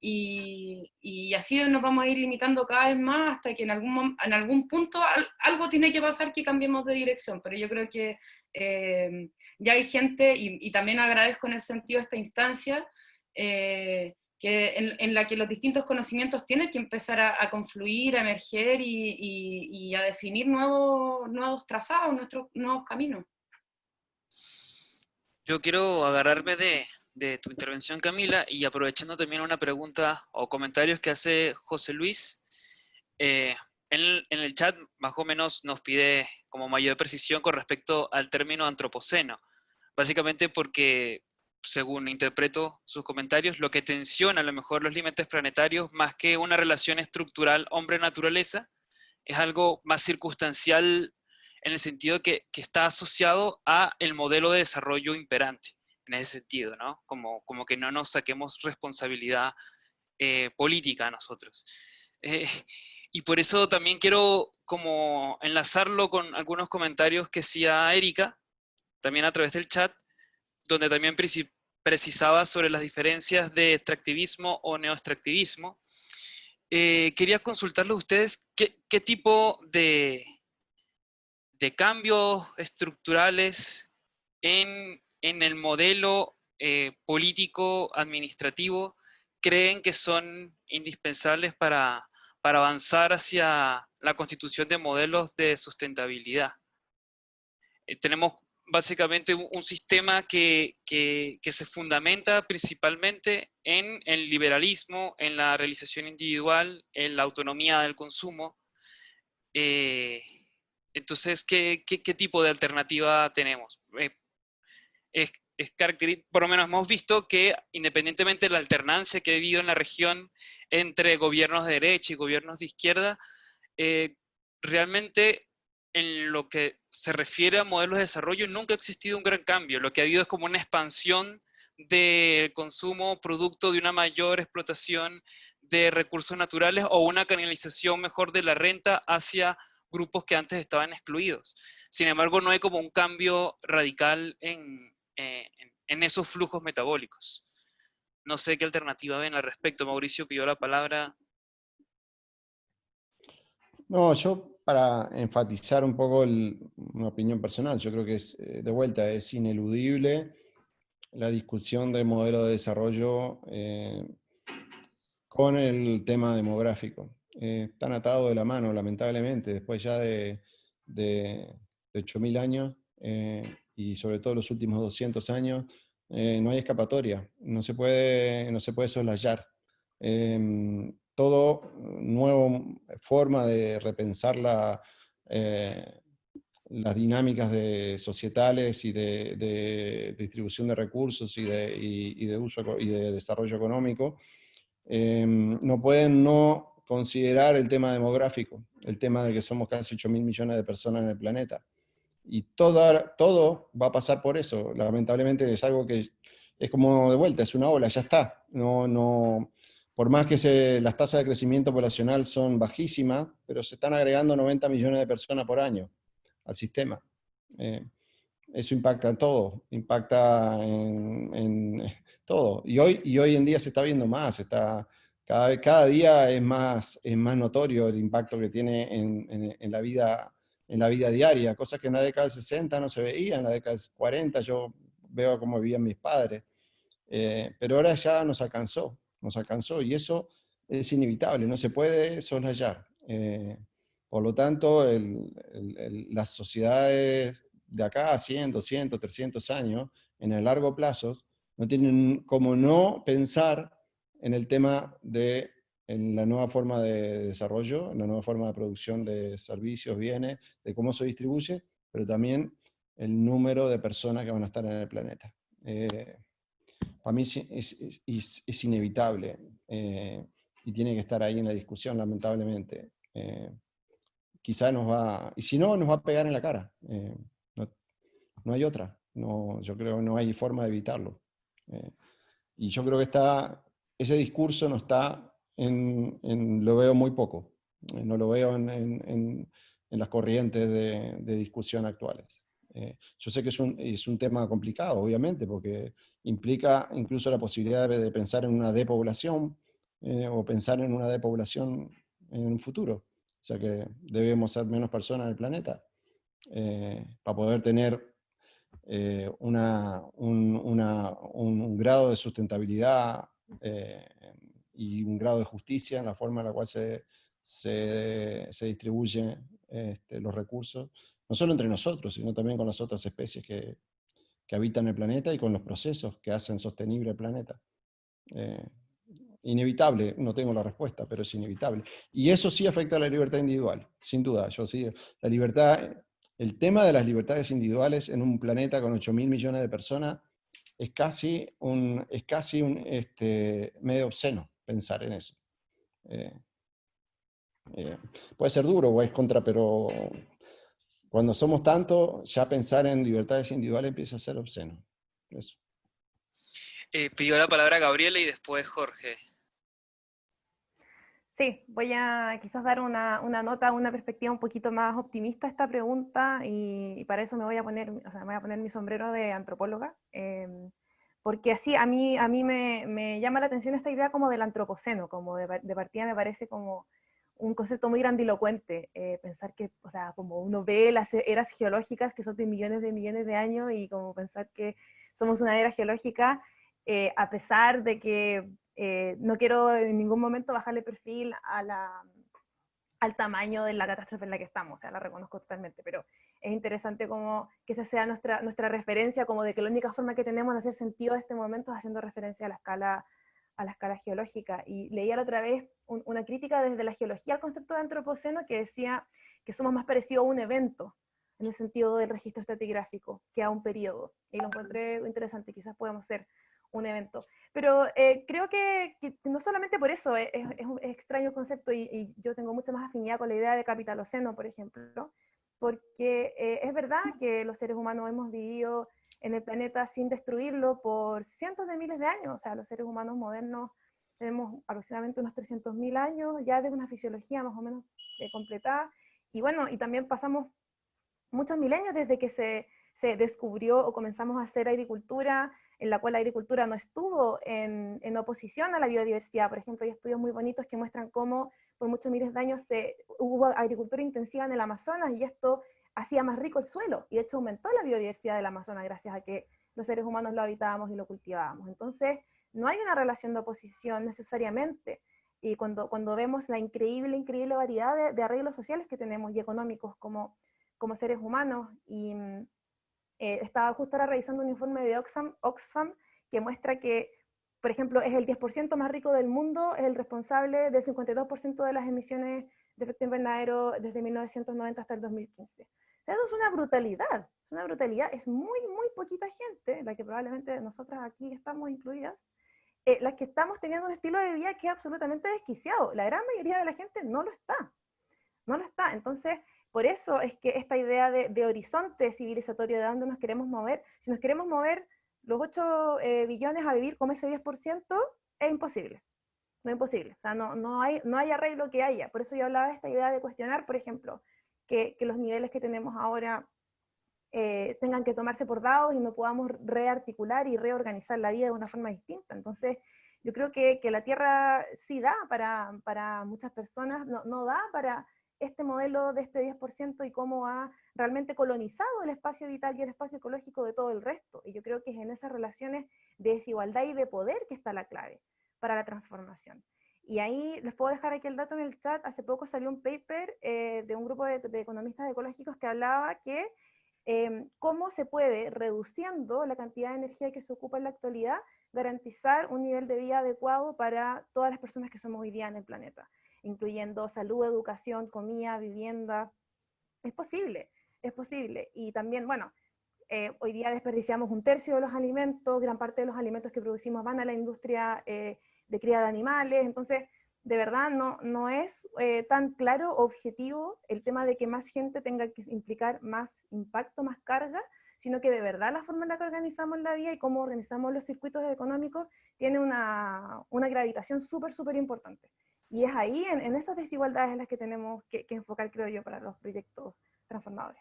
Speaker 3: y así nos vamos a ir limitando cada vez más hasta que en algún punto algo tiene que pasar que cambiemos de dirección, pero yo creo que ya hay gente, y también agradezco en ese sentido esta instancia, en la que los distintos conocimientos tienen que empezar a confluir, a emerger y a definir nuevos trazados, nuevos caminos.
Speaker 6: Yo quiero agarrarme de tu intervención, Camila, y aprovechando también una pregunta o comentarios que hace José Luis, en el chat más o menos nos pide como mayor precisión con respecto al término antropoceno, básicamente porque, según interpreto sus comentarios, lo que tensiona a lo mejor los límites planetarios, más que una relación estructural hombre-naturaleza, es algo más circunstancial en el sentido que está asociado a el modelo de desarrollo imperante, en ese sentido, ¿no? Como que no nos saquemos responsabilidad política a nosotros. Y por eso también quiero como enlazarlo con algunos comentarios que hacía Erika, también a través del chat, donde también precisaba sobre las diferencias de extractivismo o neoextractivismo. Quería consultarles a ustedes qué tipo de cambios estructurales en el modelo político administrativo creen que son indispensables para avanzar hacia la constitución de modelos de sustentabilidad. Tenemos básicamente un sistema que se fundamenta principalmente en el liberalismo, en la realización individual, en la autonomía del consumo. Entonces, ¿qué tipo de alternativa tenemos? Por lo menos hemos visto que, independientemente de la alternancia que ha habido en la región entre gobiernos de derecha y gobiernos de izquierda, realmente en lo que se refiere a modelos de desarrollo nunca ha existido un gran cambio. Lo que ha habido es como una expansión del consumo producto de una mayor explotación de recursos naturales o una canalización mejor de la renta hacia grupos que antes estaban excluidos. Sin embargo, no hay como un cambio radical en esos flujos metabólicos. No sé qué alternativa ven al respecto. Mauricio pidió la palabra.
Speaker 5: No, yo para enfatizar un poco una opinión personal, yo creo que de vuelta es ineludible la discusión del modelo de desarrollo con el tema demográfico. Están atados de la mano, lamentablemente, después ya de 8.000 años, y sobre todo los últimos 200 años, no hay escapatoria, no se puede soslayar. Todo nueva forma de repensar las dinámicas societales y de distribución de recursos y de uso y de desarrollo económico, no pueden no considerar el tema demográfico, el tema de que somos casi 8.000 millones de personas en el planeta. Y todo va a pasar por eso. Lamentablemente es algo que es como de vuelta, es una ola, ya está. Por más que las tasas de crecimiento poblacional son bajísimas, pero se están agregando 90 millones de personas por año al sistema. Eso impacta en todo, impacta en todo. Y hoy en día se está viendo más, cada día es más notorio el impacto que tiene en la vida diaria, cosas que en la década del 60 no se veía, en la década del 40 yo veo cómo vivían mis padres, pero ahora ya nos alcanzó, y eso es inevitable, no se puede soslayar. Por lo tanto, las sociedades de acá a 100, 200, 300 años, en el largo plazo, no tienen como no pensar en el tema de en la nueva forma de desarrollo, en la nueva forma de producción de servicios, bienes, de cómo se distribuye, pero también el número de personas que van a estar en el planeta. Para mí es inevitable y tiene que estar ahí en la discusión, lamentablemente. Quizá nos va, y si no, nos va a pegar en la cara. No, no hay otra. No, yo creo que no hay forma de evitarlo. Y yo creo que ese discurso no está lo veo muy poco. No lo veo en las corrientes de discusión actuales. Yo sé que es un tema complicado, obviamente, porque implica incluso la posibilidad de pensar en una depoblación o pensar en una depoblación en un futuro. O sea que debemos ser menos personas en el planeta para poder tener un grado de sustentabilidad y un grado de justicia en la forma en la cual se distribuyen los recursos, no solo entre nosotros, sino también con las otras especies que habitan el planeta y con los procesos que hacen sostenible el planeta. Inevitable, no tengo la respuesta, pero es inevitable. Y eso sí afecta a la libertad individual, sin duda. La libertad, el tema de las libertades individuales en un planeta con 8.000 millones de personas es casi medio obsceno pensar en eso. Puede ser duro o es contra, pero cuando somos tantos, ya pensar en libertades individuales empieza a ser obsceno. Eso.
Speaker 6: Pidió la palabra Gabriela y después Jorge.
Speaker 2: Sí, voy a quizás dar una nota, una perspectiva un poquito más optimista a esta pregunta y para eso me voy a poner mi sombrero de antropóloga, porque así a mí me llama la atención esta idea como del antropoceno, como de partida me parece como un concepto muy grandilocuente, pensar que, o sea, como uno ve las eras geológicas que son de millones de años y como pensar que somos una era geológica, a pesar de que no quiero en ningún momento bajarle perfil al tamaño de la catástrofe en la que estamos, o sea, la reconozco totalmente, pero es interesante como que esa sea nuestra referencia, como de que la única forma que tenemos de hacer sentido de este momento es haciendo referencia a la escala geológica. Y leía la otra vez una crítica desde la geología al concepto de antropoceno que decía que somos más parecidos a un evento, en el sentido del registro estratigráfico, que a un periodo. Y lo encontré interesante, quizás podemos ser un evento. Pero creo que no solamente por eso es un extraño el concepto y yo tengo mucha más afinidad con la idea de capitaloceno, por ejemplo, porque es verdad que los seres humanos hemos vivido en el planeta sin destruirlo por cientos de miles de años. O sea, los seres humanos modernos tenemos aproximadamente unos 300.000 años ya de una fisiología más o menos completada. Y bueno, y también pasamos muchos milenios desde que se descubrió o comenzamos a hacer agricultura, en la cual la agricultura no estuvo en oposición a la biodiversidad. Por ejemplo, hay estudios muy bonitos que muestran cómo por muchos miles de años hubo agricultura intensiva en el Amazonas y esto hacía más rico el suelo y de hecho aumentó la biodiversidad del Amazonas gracias a que los seres humanos lo habitábamos y lo cultivábamos. Entonces, no hay una relación de oposición necesariamente. Y cuando vemos la increíble variedad de arreglos sociales que tenemos y económicos como seres humanos, y estaba justo ahora revisando un informe de Oxfam que muestra que, por ejemplo, es el 10% más rico del mundo, es el responsable del 52% de las emisiones de efecto invernadero desde 1990 hasta el 2015. Eso es una brutalidad, es muy poquita gente, la que probablemente nosotras aquí estamos incluidas, las que estamos teniendo un estilo de vida que es absolutamente desquiciado. La gran mayoría de la gente no lo está. Entonces, por eso es que esta idea de horizonte civilizatorio, de dónde nos queremos mover, si nos queremos mover los 8 billones a vivir como ese 10%, es imposible. No es imposible. O sea, no hay arreglo que haya. Por eso yo hablaba de esta idea de cuestionar, por ejemplo, que los niveles que tenemos ahora tengan que tomarse por dados y no podamos rearticular y reorganizar la vida de una forma distinta. Entonces, yo creo que la Tierra sí da para muchas personas, no da para este modelo de este 10% y cómo ha realmente colonizado el espacio vital y el espacio ecológico de todo el resto. Y yo creo que es en esas relaciones de desigualdad y de poder que está la clave para la transformación. Y ahí les puedo dejar aquí el dato en el chat. Hace poco salió un paper de un grupo de economistas ecológicos que hablaba que cómo se puede, reduciendo la cantidad de energía que se ocupa en la actualidad, garantizar un nivel de vida adecuado para todas las personas que somos hoy día en el planeta, incluyendo salud, educación, comida, vivienda. Es posible, es posible. Y también, bueno, hoy día desperdiciamos 1/3 de los alimentos, gran parte de los alimentos que producimos van a la industria de cría de animales, entonces de verdad no es tan claro, objetivo, el tema de que más gente tenga que implicar más impacto, más carga, sino que de verdad la forma en la que organizamos la vida y cómo organizamos los circuitos económicos tiene una gravitación súper, súper importante. Y es ahí, en esas desigualdades en las que tenemos que enfocar, creo yo, para los proyectos transformadores.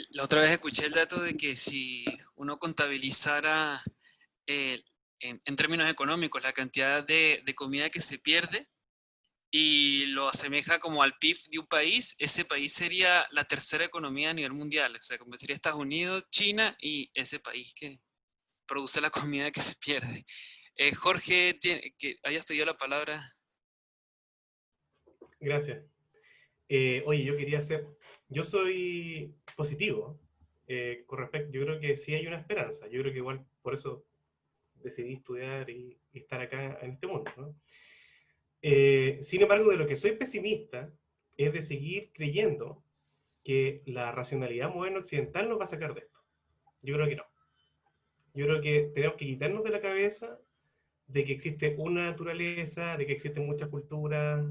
Speaker 6: La otra vez escuché el dato de que si uno contabilizara en términos económicos la cantidad de comida que se pierde y lo asemeja como al PIB de un país, ese país sería la tercera economía a nivel mundial. O sea, competiría Estados Unidos, China y ese país que produce la comida que se pierde. Jorge, que hayas pedido la palabra.
Speaker 4: Gracias. Oye, yo soy positivo con respecto, yo creo que sí hay una esperanza, yo creo que igual por eso decidí estudiar y estar acá en este mundo, ¿no? Sin embargo, de lo que soy pesimista es de seguir creyendo que la racionalidad moderna occidental nos va a sacar de esto. Yo creo que no. Yo creo que tenemos que quitarnos de la cabeza de que existe una naturaleza, de que existen muchas culturas,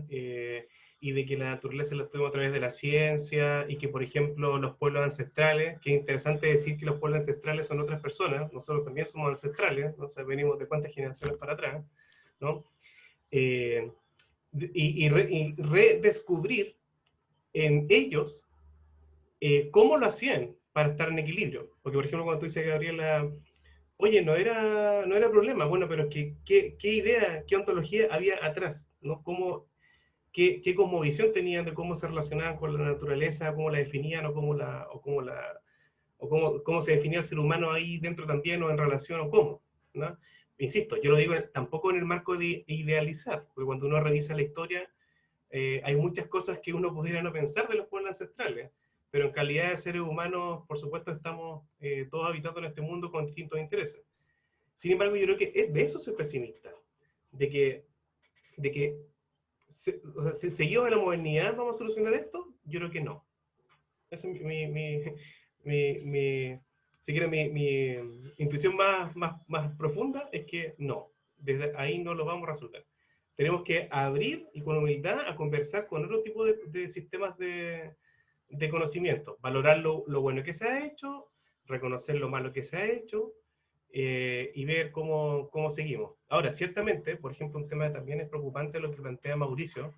Speaker 4: y de que la naturaleza la tuvimos a través de la ciencia, y que, por ejemplo, los pueblos ancestrales, que es interesante decir que los pueblos ancestrales son otras personas, nosotros también somos ancestrales, ¿no? O sea, venimos de cuántas generaciones para atrás, ¿no? Y redescubrir en ellos cómo lo hacían para estar en equilibrio. Porque, por ejemplo, cuando tú dices, Gabriela, oye, no era problema, bueno, pero es que, ¿qué idea, qué ontología había atrás? ¿No? ¿Qué cosmovisión tenían de cómo se relacionaban con la naturaleza, cómo la definían, cómo se definía el ser humano ahí dentro también, o en relación, o cómo, ¿no? Insisto, yo lo digo tampoco en el marco de idealizar, porque cuando uno revisa la historia, hay muchas cosas que uno pudiera no pensar de los pueblos ancestrales, pero en calidad de seres humanos, por supuesto, estamos todos habitando en este mundo con distintos intereses. Sin embargo, yo creo que de eso soy pesimista, de que o sea, seguido de la modernidad vamos a solucionar esto. Yo creo que no. Esa es si quieren, mi intuición más profunda es que no, desde ahí no lo vamos a resolver. Tenemos que abrir y con humildad a conversar con otro tipo de sistemas de conocimiento, valorar lo bueno que se ha hecho, reconocer lo malo que se ha hecho, y ver cómo seguimos. Ahora, ciertamente, por ejemplo, un tema también es preocupante lo que plantea Mauricio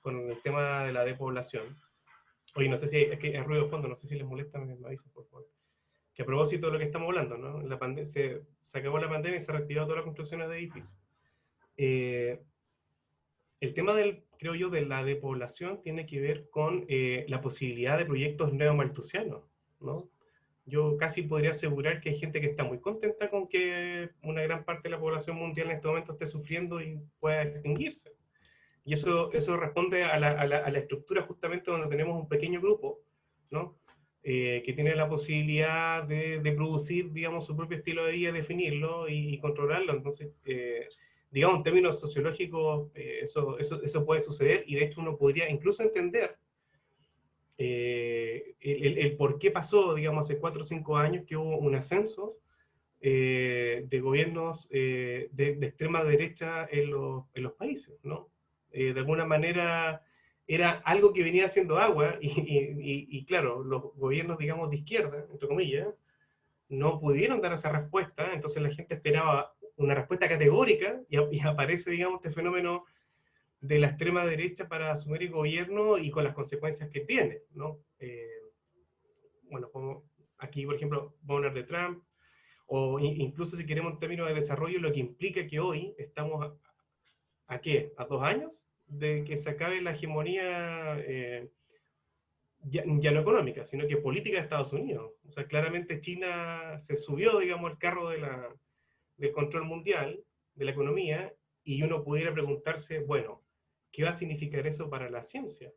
Speaker 4: con el tema de la depoblación. Oye, no sé si es que hay ruido de fondo, no sé si les molesta, me avisan, por favor. Que a propósito de lo que estamos hablando, ¿no? Se acabó la pandemia y se reactivaron todas las construcciones de edificios. El tema creo yo, de la depoblación tiene que ver con la posibilidad de proyectos neomalthusianos, ¿no? Yo casi podría asegurar que hay gente que está muy contenta con que una gran parte de la población mundial en este momento esté sufriendo y pueda extinguirse. Y eso responde a la estructura justamente donde tenemos un pequeño grupo, ¿no? Que tiene la posibilidad de producir, digamos, su propio estilo de vida, definirlo y controlarlo. Entonces, digamos, en términos sociológicos, eso puede suceder, y de hecho uno podría incluso entender el por qué pasó, digamos, hace 4 o 5 años que hubo un ascenso de gobiernos de extrema derecha en los países, ¿no? De alguna manera era algo que venía haciendo agua, y claro, los gobiernos, digamos, de izquierda, entre comillas, no pudieron dar esa respuesta. Entonces la gente esperaba una respuesta categórica, y aparece, digamos, este fenómeno de la extrema derecha para asumir el gobierno y con las consecuencias que tiene, ¿no? Bueno, como aquí, por ejemplo, vamos a hablar de Trump, o incluso si queremos en términos de desarrollo, lo que implica que hoy estamos ¿a qué? ¿A 2 años de que se acabe la hegemonía ya no económica, sino que política de Estados Unidos? O sea, claramente China se subió, digamos, al carro del control mundial, de la economía, y uno pudiera preguntarse, bueno, ¿qué va a significar eso para la ciencia?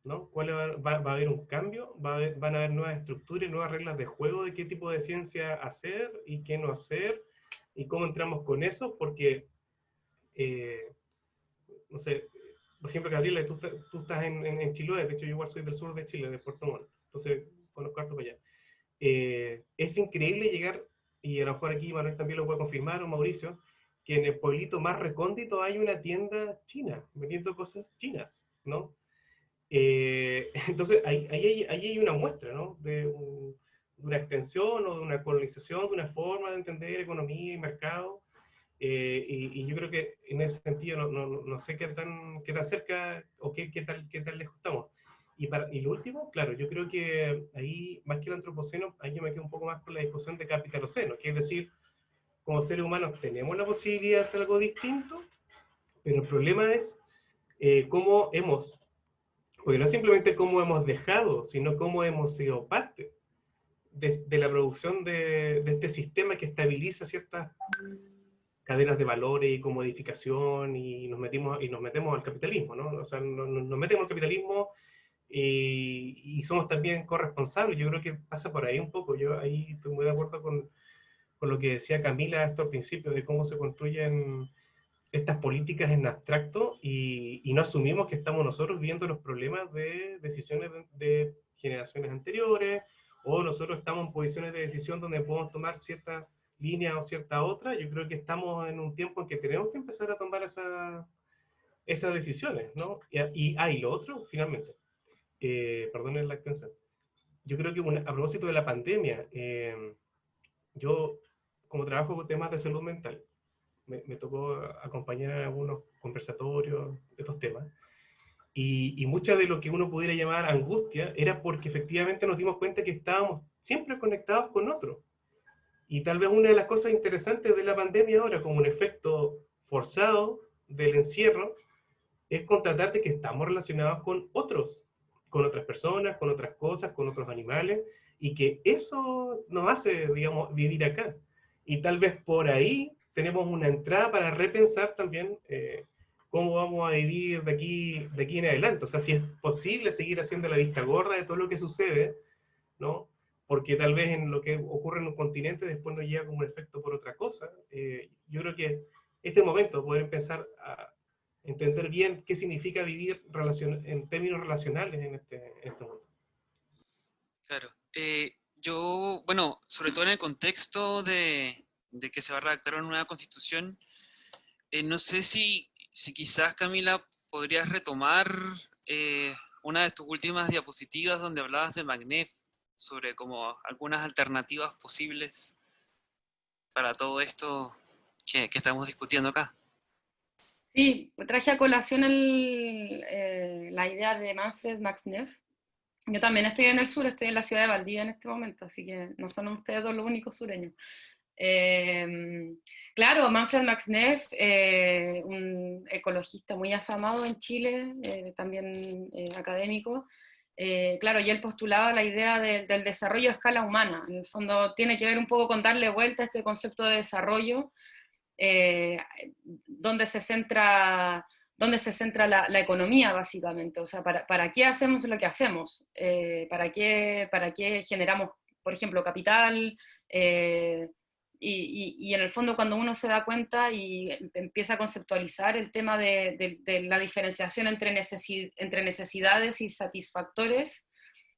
Speaker 4: ¿no? Va a haber un cambio, van a haber nuevas estructuras y nuevas reglas de juego de qué tipo de ciencia hacer y qué no hacer, y cómo entramos con eso, porque, no sé, por ejemplo, Gabriela, tú estás en Chiloé, de hecho yo igual soy del sur de Chile, de Puerto Montt, entonces conozco harto para allá. Es increíble llegar, y a lo mejor aquí Manuel también lo puede confirmar, o Mauricio, que en el pueblito más recóndito hay una tienda china, vendiendo cosas chinas, ¿no? Entonces, ahí hay una muestra, ¿no? De una extensión o de una colonización, de una forma de entender economía y mercado. Y yo creo que en ese sentido no sé qué tan cerca o qué tal lejos estamos. Y lo último, claro, yo creo que ahí, más que el antropoceno, ahí yo me quedo un poco más con la discusión de capitaloceno, que es decir, como seres humanos tenemos la posibilidad de hacer algo distinto, pero el problema es cómo hemos, porque no es simplemente cómo hemos dejado, sino cómo hemos sido parte de la producción de este sistema que estabiliza ciertas cadenas de valores y comodificación, y nos metemos al capitalismo, ¿no? O sea, nos metemos al capitalismo y somos también corresponsables. Yo creo que pasa por ahí un poco. Yo ahí estoy muy de acuerdo con lo que decía Camila esto al principio, de cómo se construyen estas políticas en abstracto y no asumimos que estamos nosotros viendo los problemas de decisiones de generaciones anteriores, o nosotros estamos en posiciones de decisión donde podemos tomar cierta línea o cierta otra. Yo creo que estamos en un tiempo en que tenemos que empezar a tomar esas decisiones, ¿no? Y lo otro, finalmente, perdonen la extensión, yo creo que a propósito de la pandemia, yo, como trabajo con temas de salud mental, me tocó acompañar a algunos conversatorios de estos temas, y mucha de lo que uno pudiera llamar angustia era porque efectivamente nos dimos cuenta que estábamos siempre conectados con otros. Y tal vez una de las cosas interesantes de la pandemia ahora, como un efecto forzado del encierro, es constatar de que estamos relacionados con otros, con otras personas, con otras cosas, con otros animales, y que eso nos hace, digamos, vivir acá. Y tal vez por ahí tenemos una entrada para repensar también cómo vamos a vivir de aquí en adelante. O sea, si es posible seguir haciendo la vista gorda de todo lo que sucede, ¿no? Porque tal vez en lo que ocurre en un continente después nos llega como un efecto por otra cosa. Yo creo que este momento, poder empezar a entender bien qué significa vivir en términos relacionales en este mundo.
Speaker 6: Claro. Yo, bueno, sobre todo en el contexto de que se va a redactar una nueva constitución, no sé si quizás, Camila, podrías retomar una de tus últimas diapositivas donde hablabas de Magnef, sobre como algunas alternativas posibles para todo esto que estamos discutiendo acá.
Speaker 3: Sí, traje a colación la idea de Manfred Max Neff. Yo también estoy en el sur, estoy en la ciudad de Valdivia en este momento, así que no son ustedes dos los únicos sureños. Claro, Manfred Max Neff, un ecologista muy afamado en Chile, también académico, claro, y él postulaba la idea del desarrollo a escala humana. En el fondo tiene que ver un poco con darle vuelta a este concepto de desarrollo, donde se centra la economía, básicamente. O sea, ¿para qué hacemos lo que hacemos? ¿Para qué generamos, por ejemplo, capital? Y en el fondo, cuando uno se da cuenta y empieza a conceptualizar el tema de la diferenciación entre necesidades y satisfactores,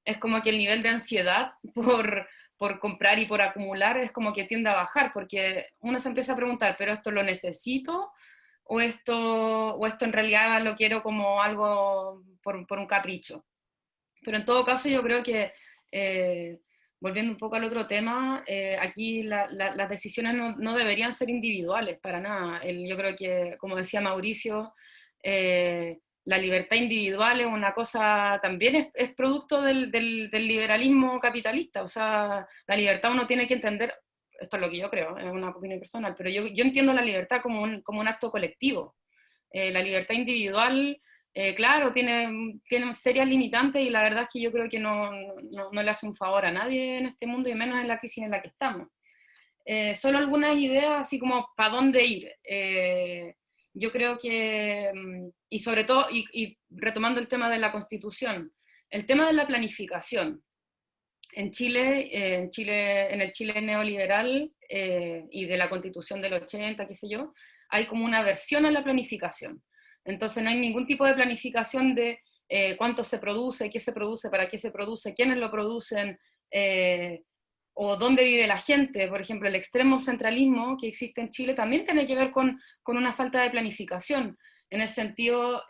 Speaker 3: es como que el nivel de ansiedad por comprar y por acumular es como que tiende a bajar, porque uno se empieza a preguntar, ¿pero esto lo necesito? ¿O esto en realidad lo quiero como algo por un capricho? Pero en todo caso yo creo que, volviendo un poco al otro tema, aquí las decisiones no deberían ser individuales para nada. Yo creo que, como decía Mauricio, la libertad individual es una cosa, también es producto del liberalismo capitalista. O sea, la libertad uno tiene que entender, esto es lo que yo creo, es una opinión personal, pero yo entiendo la libertad como un acto colectivo. La libertad individual, claro, tiene serias limitantes, y la verdad es que yo creo que no le hace un favor a nadie en este mundo, y menos en la crisis en la que estamos. Solo algunas ideas así como para dónde ir. yo creo que, y sobre todo, y retomando el tema de la Constitución, el tema de la planificación. En Chile, en el Chile neoliberal y de la Constitución del 80, qué sé yo, hay como una aversión a la planificación. Entonces no hay ningún tipo de planificación de cuánto se produce, qué se produce, para qué se produce, quiénes lo producen, o dónde vive la gente. Por ejemplo, el extremo centralismo que existe en Chile también tiene que ver con una falta de planificación. En ese sentido,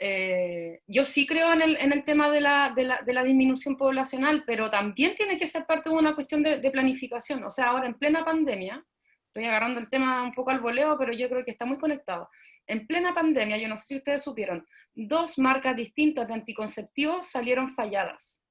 Speaker 3: yo sí creo en el tema de la disminución poblacional, pero también tiene que ser parte de una cuestión de planificación. O sea, ahora en plena pandemia, estoy agarrando el tema un poco al voleo, pero yo creo que está muy conectado. En plena pandemia, yo no sé si ustedes supieron, 2 marcas distintas de anticonceptivos salieron falladas.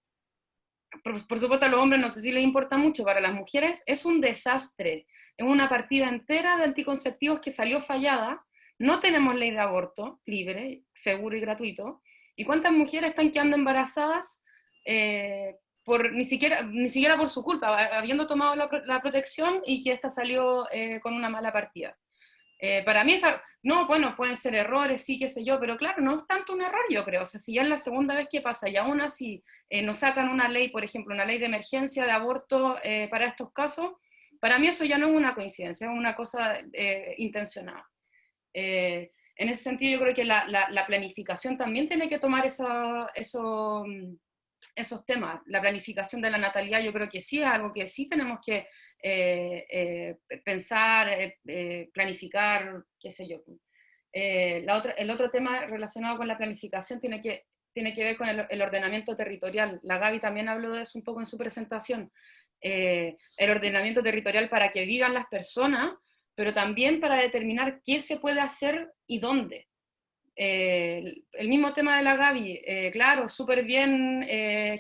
Speaker 3: Por supuesto a los hombres no sé si les importa mucho, para las mujeres es un desastre. Es una partida entera de anticonceptivos que salió fallada. No tenemos ley de aborto libre, seguro y gratuito. ¿Y cuántas mujeres están quedando embarazadas ni siquiera por su culpa, habiendo tomado la protección y que esta salió con una mala partida? Para mí, no, bueno, pueden ser errores, sí, qué sé yo, pero claro, no es tanto un error, yo creo. O sea, si ya es la segunda vez que pasa y aún así nos sacan una ley, por ejemplo, una ley de emergencia de aborto para estos casos, para mí eso ya no es una coincidencia, es una cosa intencionada. En ese sentido, yo creo que la planificación también tiene que tomar esos temas. La planificación de la natalidad, yo creo que sí es algo que sí tenemos que pensar, planificar, qué sé yo. El otro tema relacionado con la planificación tiene que ver con el ordenamiento territorial. La Gaby también habló de eso un poco en su presentación. El ordenamiento territorial para que vivan las personas, pero también para determinar qué se puede hacer y dónde. El mismo tema de la Gaby, claro, súper bien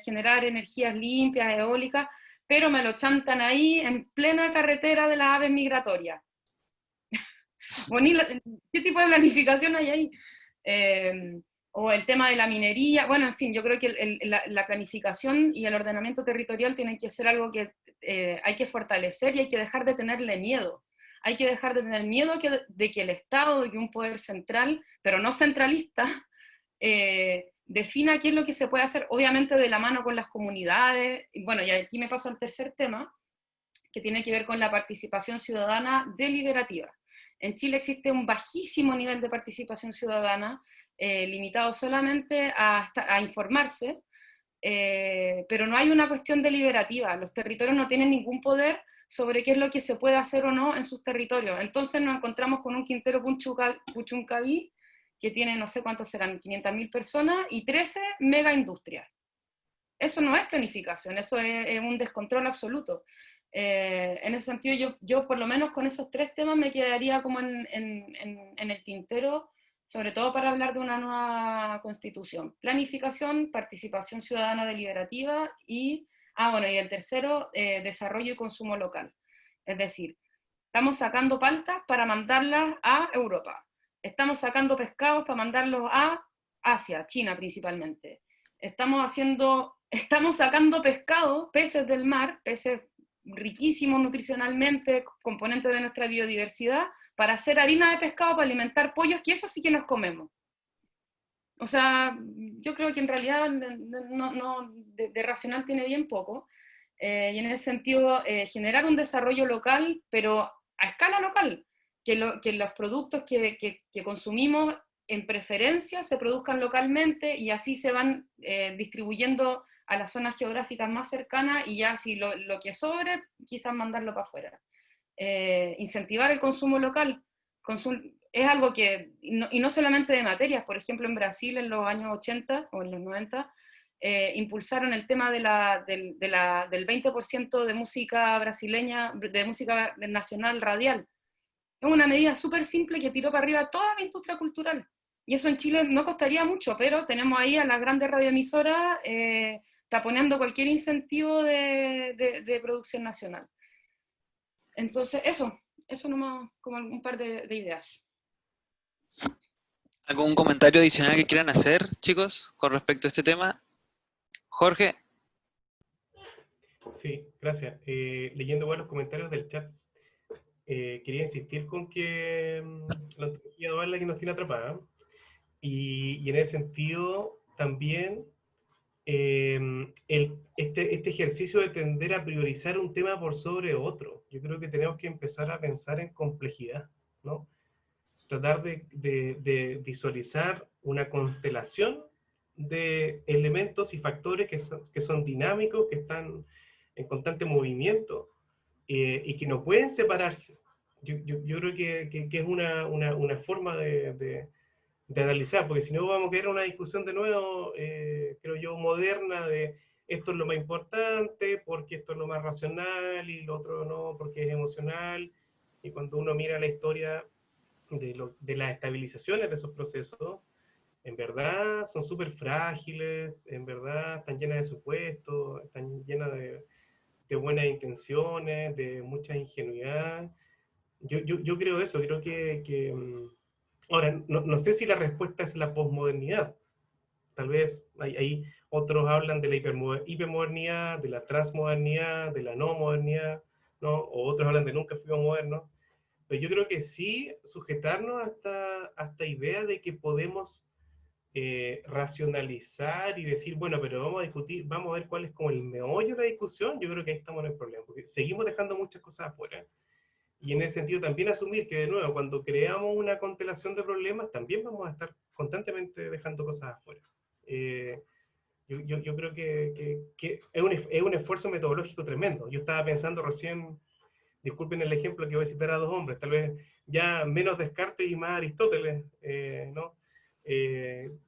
Speaker 3: generar energías limpias, eólicas, pero me lo chantan ahí en plena carretera de las aves migratorias. ¿Qué tipo de planificación hay ahí? O el tema de la minería, bueno, en fin, yo creo que la planificación y el ordenamiento territorial tienen que ser algo que hay que fortalecer y hay que dejar de tenerle miedo. Hay que dejar de tener miedo de que el Estado, de que un poder central, pero no centralista, defina qué es lo que se puede hacer, obviamente de la mano con las comunidades. Y bueno, y aquí me paso al tercer tema, que tiene que ver con la participación ciudadana deliberativa. En Chile existe un bajísimo nivel de participación ciudadana, limitado solamente a informarse, pero no hay una cuestión deliberativa. Los territorios no tienen ningún poder sobre qué es lo que se puede hacer o no en sus territorios. Entonces nos encontramos con un Quintero Puchuncaví que tiene no sé cuántos serán, 500.000 personas y 13 mega industrias. Eso no es planificación, eso es un descontrol absoluto. En ese sentido, yo por lo menos con esos 3 temas me quedaría como en el tintero, sobre todo para hablar de una nueva constitución. Planificación, participación ciudadana deliberativa y, bueno, y el tercero, desarrollo y consumo local. Es decir, estamos sacando paltas para mandarlas a Europa. Estamos sacando pescados para mandarlos a Asia, China principalmente. Estamos sacando pescado, peces del mar, peces riquísimos nutricionalmente, componentes de nuestra biodiversidad, para hacer harina de pescado para alimentar pollos, que eso sí que nos comemos. O sea, yo creo que en realidad de racional tiene bien poco, y en ese sentido generar un desarrollo local, pero a escala local, que los productos que consumimos en preferencia se produzcan localmente y así se van distribuyendo a las zonas geográficas más cercanas y ya si lo que sobre, quizás mandarlo para afuera. Incentivar el consumo local es algo que, y no solamente de materias, por ejemplo en Brasil en los años 80 o en los 90, impulsaron el tema del 20% de música brasileña, de música nacional radial. Es una medida súper simple que tiró para arriba toda la industria cultural. Y eso en Chile no costaría mucho, pero tenemos ahí a las grandes radioemisoras taponeando cualquier incentivo de producción nacional. Entonces, eso nomás como un par de ideas.
Speaker 6: ¿Algún comentario adicional que quieran hacer, chicos, con respecto a este tema? Jorge.
Speaker 4: Sí, gracias. Leyendo los comentarios del chat, quería insistir con que la ontología dual es la que nos tiene atrapada. Y en ese sentido, también este ejercicio de tender a priorizar un tema por sobre otro. Yo creo que tenemos que empezar a pensar en complejidad, ¿no? Tratar de visualizar una constelación de elementos y factores que son dinámicos, que están en constante movimiento y que no pueden separarse. Yo creo que es una forma de analizar, porque si no vamos a quedar en una discusión de nuevo, creo yo, moderna, de esto es lo más importante, porque esto es lo más racional, y lo otro no, porque es emocional, y cuando uno mira la historia de las estabilizaciones de esos procesos, en verdad son súper frágiles, en verdad están llenas de supuestos, están llenas de buenas intenciones, de mucha ingenuidad. Yo creo eso, creo que ahora, no sé si la respuesta es la posmodernidad. Tal vez hay otros hablan de la hipermodernidad, de la transmodernidad, de la no modernidad, ¿no? O otros hablan de nunca fuimos modernos. Pero yo creo que sí sujetarnos a esta idea de que podemos racionalizar y decir, bueno, pero vamos a discutir, vamos a ver cuál es como el meollo de la discusión. Yo creo que ahí estamos en el problema, porque seguimos dejando muchas cosas afuera. Y en ese sentido también asumir que, de nuevo, cuando creamos una constelación de problemas, también vamos a estar constantemente dejando cosas afuera. Yo creo que es un esfuerzo metodológico tremendo. Yo estaba pensando recién, disculpen el ejemplo que voy a citar a dos hombres, tal vez ya menos Descartes y más Aristóteles, ¿no?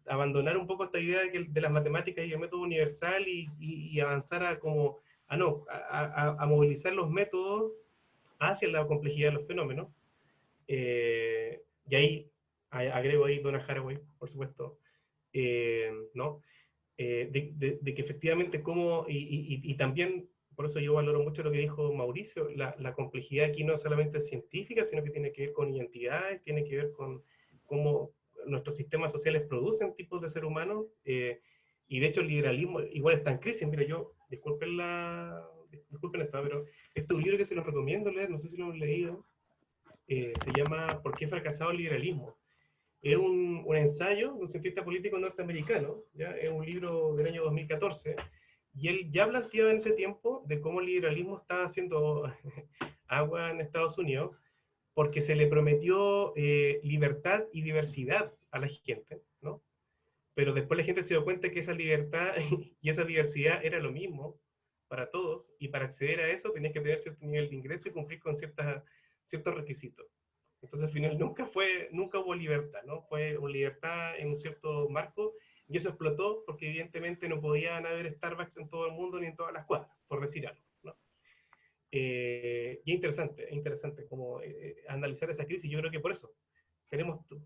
Speaker 4: Abandonar un poco esta idea de las matemáticas y el método universal y avanzar a como, no, a movilizar los métodos hacia la complejidad de los fenómenos. Y ahí agrego ahí Donna Haraway, por supuesto, ¿no? De que efectivamente como, y también, por eso yo valoro mucho lo que dijo Mauricio, la complejidad aquí no solamente es científica, sino que tiene que ver con identidades, tiene que ver con cómo nuestros sistemas sociales producen tipos de ser humanos, y de hecho el liberalismo igual está en crisis. Mira, yo, disculpen esto, pero este es un libro que se los recomiendo leer, no sé si lo han leído, se llama ¿Por qué ha fracasado el liberalismo? Es un ensayo de un cientista político norteamericano, ¿ya? Es un libro del año 2014, y él ya planteaba en ese tiempo de cómo el liberalismo estaba haciendo agua en Estados Unidos, porque se le prometió libertad y diversidad a la gente, ¿no? Pero después la gente se dio cuenta que esa libertad y esa diversidad era lo mismo para todos, y para acceder a eso tenías que tener cierto nivel de ingreso y cumplir con ciertos requisitos. Entonces al final nunca hubo libertad, ¿no? Fue una libertad en un cierto marco, y eso explotó porque evidentemente no podían haber Starbucks en todo el mundo ni en todas las cuadras, por decir algo, ¿no? Y es interesante como analizar esa crisis. Yo creo que por eso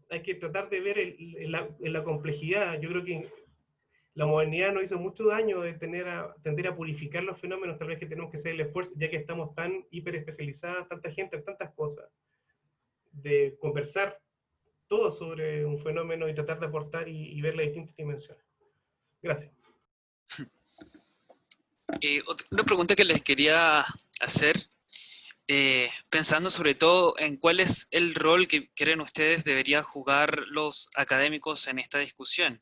Speaker 4: hay que tratar de ver en la complejidad. Yo creo que la modernidad nos hizo mucho daño de tender a purificar los fenómenos. Tal vez que tenemos que hacer el esfuerzo, ya que estamos tan hiperespecializadas, tanta gente, tantas cosas, de conversar todo sobre un fenómeno y tratar de aportar y ver las distintas dimensiones. Gracias.
Speaker 6: Una pregunta que les quería hacer, pensando sobre todo en cuál es el rol que creen ustedes deberían jugar los académicos en esta discusión.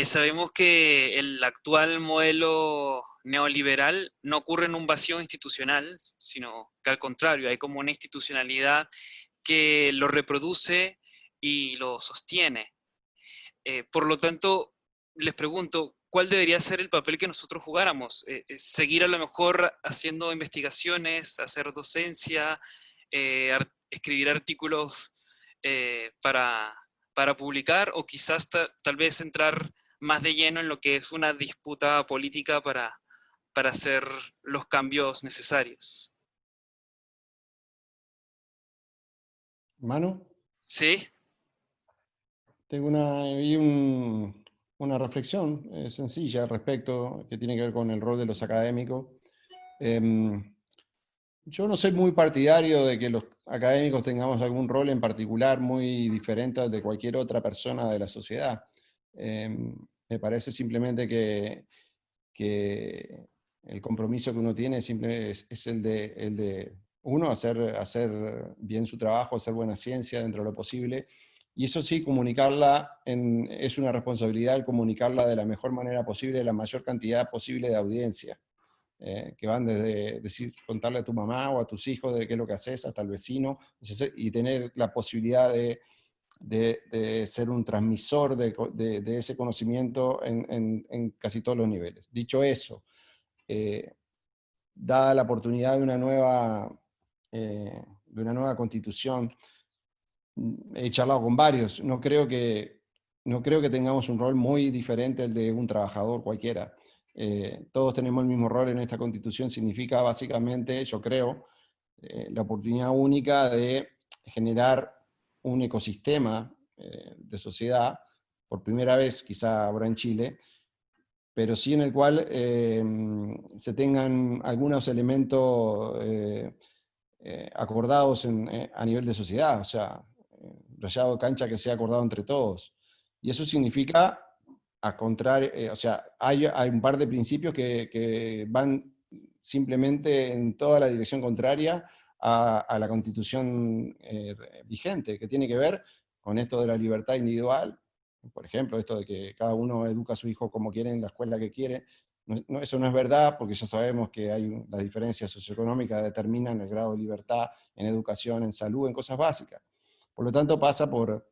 Speaker 6: Sabemos que el actual modelo neoliberal no ocurre en un vacío institucional, sino que al contrario, hay como una institucionalidad que lo reproduce y lo sostiene. Por lo tanto, les pregunto, ¿cuál debería ser el papel que nosotros jugáramos? ¿Seguir a lo mejor haciendo investigaciones, hacer docencia, escribir artículos para publicar, o quizás tal vez entrar más de lleno en lo que es una disputa política para hacer los cambios necesarios?
Speaker 5: Manu,
Speaker 6: ¿Sí?
Speaker 5: tengo una reflexión sencilla al respecto, que tiene que ver con el rol de los académicos. Yo no soy muy partidario de que los académicos tengamos algún rol en particular muy diferente al de cualquier otra persona de la sociedad. Me parece simplemente que el compromiso que uno tiene es el de uno, hacer bien su trabajo, hacer buena ciencia dentro de lo posible, y eso sí, comunicarla, es una responsabilidad comunicarla de la mejor manera posible, la mayor cantidad posible de audiencia, que van desde decir, contarle a tu mamá o a tus hijos de qué es lo que haces, hasta el vecino, y tener la posibilidad de ser un transmisor de ese conocimiento en casi todos los niveles. Dicho eso, dada la oportunidad de una nueva constitución, he charlado con varios, no creo que tengamos un rol muy diferente al de un trabajador cualquiera. Todos tenemos el mismo rol en esta constitución, significa básicamente, yo creo, la oportunidad única de generar un ecosistema de sociedad, por primera vez quizá habrá en Chile, pero sí en el cual se tengan algunos elementos acordados a nivel de sociedad, o sea, rayado de cancha que sea acordado entre todos. Y eso significa, a contrario, o sea, hay un par de principios que van simplemente en toda la dirección contraria a la constitución vigente, que tiene que ver con esto de la libertad individual, por ejemplo, esto de que cada uno educa a su hijo como quiere en la escuela que quiere. Eso no es verdad, porque ya sabemos que las diferencias socioeconómicas determinan el grado de libertad en educación, en salud, en cosas básicas. Por lo tanto, pasa por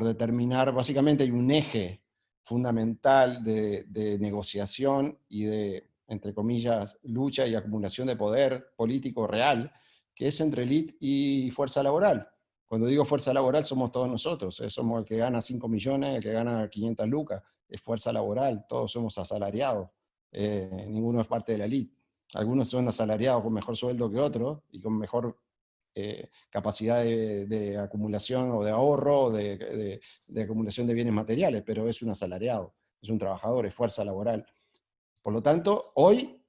Speaker 5: determinar, básicamente hay un eje fundamental de negociación y de, entre comillas, lucha y acumulación de poder político real, que es entre élite y fuerza laboral. Cuando digo fuerza laboral, somos todos nosotros, somos el que gana 5 millones, el que gana 500 lucas, es fuerza laboral, todos somos asalariados, ninguno es parte de la élite. Algunos son asalariados con mejor sueldo que otros y con mejor capacidad de acumulación o de ahorro o de acumulación de bienes materiales, pero es un asalariado, es un trabajador, es fuerza laboral. Por lo tanto, hoy,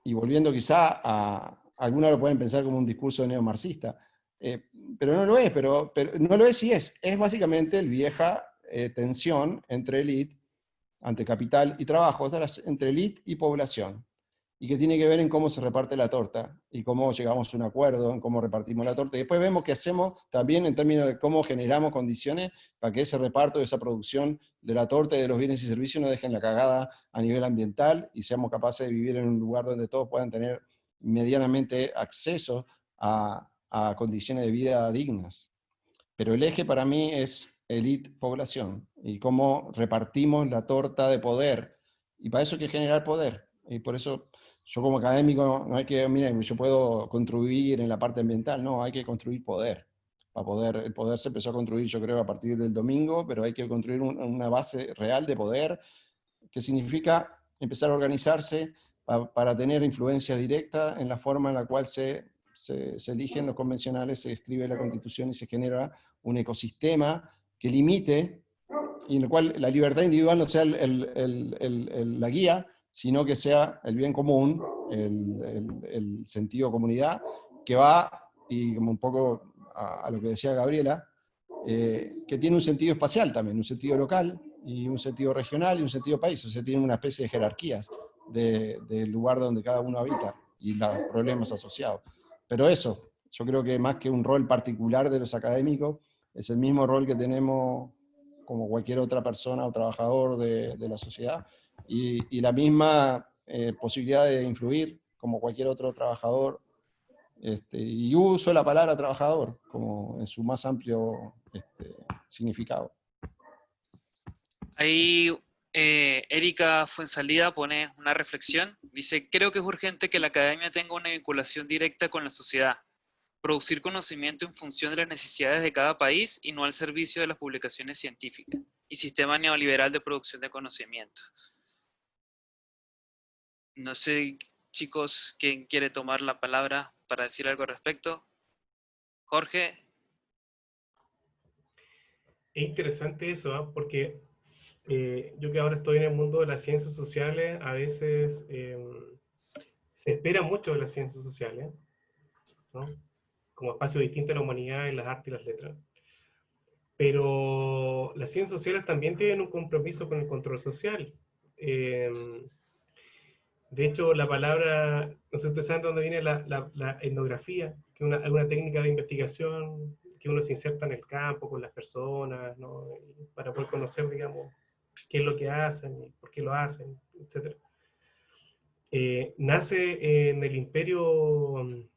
Speaker 5: y volviendo quizá algunos lo pueden pensar como un discurso neomarxista, pero no lo es, pero no lo es y es básicamente la vieja tensión entre élite, ante capital y trabajo, entre élite y población, y que tiene que ver en cómo se reparte la torta, y cómo llegamos a un acuerdo, en cómo repartimos la torta, y después vemos qué hacemos también en términos de cómo generamos condiciones para que ese reparto, esa producción de la torta y de los bienes y servicios no dejen la cagada a nivel ambiental, y seamos capaces de vivir en un lugar donde todos puedan tener medianamente acceso a condiciones de vida dignas. Pero el eje para mí es élite-población, y cómo repartimos la torta de poder, y para eso hay que generar poder, y por eso yo como académico no hay que, miren, yo puedo contribuir en la parte ambiental, no, hay que construir poder. El poder se empezó a construir, yo creo, a partir del domingo, pero hay que construir una base real de poder, que significa empezar a organizarse para tener influencia directa en la forma en la cual se eligen los convencionales, se escribe la Constitución y se genera un ecosistema que limite, y en el cual la libertad individual no sea la guía, sino que sea el bien común, el sentido de comunidad, que va, y como un poco a lo que decía Gabriela, que tiene un sentido espacial también, un sentido local, y un sentido regional, y un sentido país. O sea, tiene una especie de jerarquías del lugar donde cada uno habita, y los problemas asociados. Pero eso, yo creo que más que un rol particular de los académicos, es el mismo rol que tenemos como cualquier otra persona o trabajador de la sociedad, y la misma posibilidad de influir como cualquier otro trabajador, y uso la palabra trabajador como en su más amplio significado.
Speaker 6: Ahí Erika Fuensalida pone una reflexión. Dice, creo que es urgente que la academia tenga una vinculación directa con la sociedad, producir conocimiento en función de las necesidades de cada país y no al servicio de las publicaciones científicas y sistema neoliberal de producción de conocimiento. No sé, chicos, ¿quién quiere tomar la palabra para decir algo al respecto? Jorge.
Speaker 4: Es interesante eso, ¿eh? Porque yo que ahora estoy en el mundo de las ciencias sociales, a veces se espera mucho de las ciencias sociales, ¿no? Como espacio distinto a la humanidad en las artes y las letras. Pero las ciencias sociales también tienen un compromiso con el control social. De hecho, la palabra, no sé si ustedes saben de dónde viene la etnografía, que es una técnica de investigación que uno se inserta en el campo con las personas, ¿no? Para poder conocer, digamos, qué es lo que hacen, y por qué lo hacen, etc. Nace en el imperio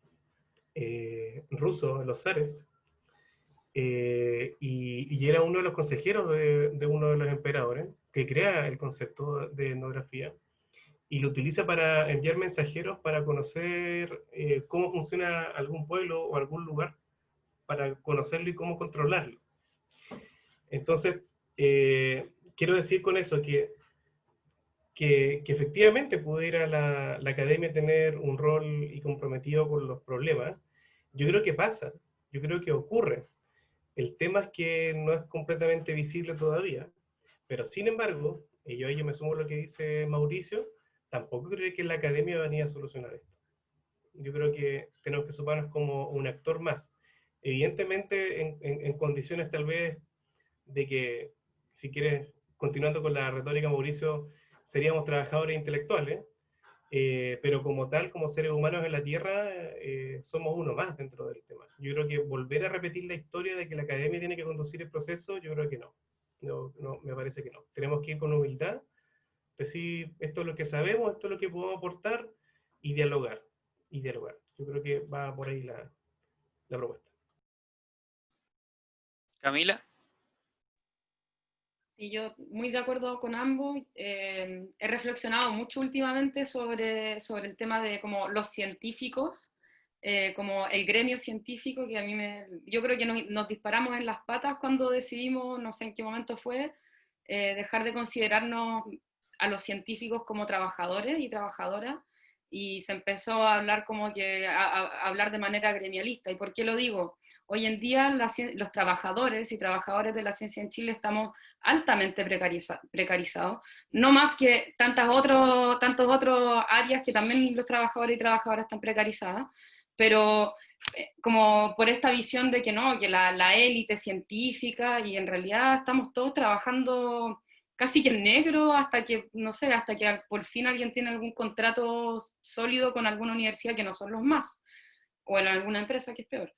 Speaker 4: ruso, en los zares, y era uno de los consejeros de uno de los emperadores que crea el concepto de etnografía y lo utiliza para enviar mensajeros para conocer cómo funciona algún pueblo o algún lugar, para conocerlo y cómo controlarlo. Entonces, quiero decir con eso que efectivamente pudiera la academia tener un rol y comprometido con los problemas. Yo creo que pasa, yo creo que ocurre. El tema es que no es completamente visible todavía, pero sin embargo, y yo me sumo a lo que dice Mauricio, tampoco creo que la academia va a venir a solucionar esto. Yo creo que tenemos que sumarnos como un actor más. Evidentemente, en condiciones tal vez de que, si quieres, continuando con la retórica, Mauricio, seríamos trabajadores intelectuales, pero como tal, como seres humanos en la Tierra, somos uno más dentro del tema. Yo creo que volver a repetir la historia de que la academia tiene que conducir el proceso, yo creo que no. No, me parece que no. Tenemos que ir con humildad, decir, esto es lo que sabemos, esto es lo que podemos aportar, y dialogar. Y dialogar. Yo creo que va por ahí la propuesta.
Speaker 6: Camila.
Speaker 3: Sí, yo muy de acuerdo con ambos. He reflexionado mucho últimamente sobre el tema de como los científicos, como el gremio científico, que a mí yo creo que nos disparamos en las patas cuando decidimos, no sé en qué momento fue, dejar de considerarnos a los científicos como trabajadores y trabajadoras, y se empezó a hablar como que, a hablar de manera gremialista. ¿Y por qué lo digo? Hoy en día los trabajadores y trabajadoras de la ciencia en Chile estamos altamente precarizados, no más que tantos otros áreas que también los trabajadores y trabajadoras están precarizadas, pero como por esta visión de que no, que la élite científica, y en realidad estamos todos trabajando casi que en negro hasta que, no sé, hasta que por fin alguien tiene algún contrato sólido con alguna universidad que no son los más, o en alguna empresa que es peor.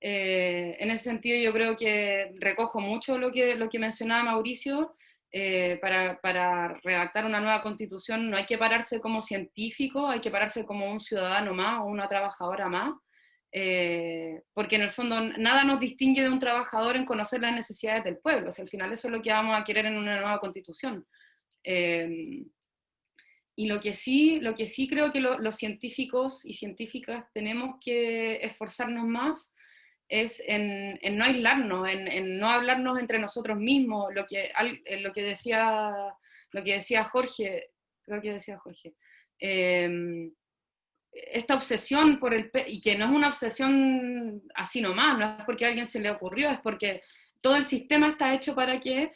Speaker 3: En ese sentido yo creo que recojo mucho lo que mencionaba Mauricio. Para redactar una nueva constitución no hay que pararse como científico, hay que pararse como un ciudadano más o una trabajadora más, porque en el fondo nada nos distingue de un trabajador en conocer las necesidades del pueblo. O sea, al final eso es lo que vamos a querer en una nueva constitución. Y lo que sí creo que los científicos y científicas tenemos que esforzarnos más es en no aislarnos, en no hablarnos entre nosotros mismos, lo que decía Jorge, creo que decía Jorge, esta obsesión por y que no es una obsesión así nomás, no es porque a alguien se le ocurrió, es porque todo el sistema está hecho para que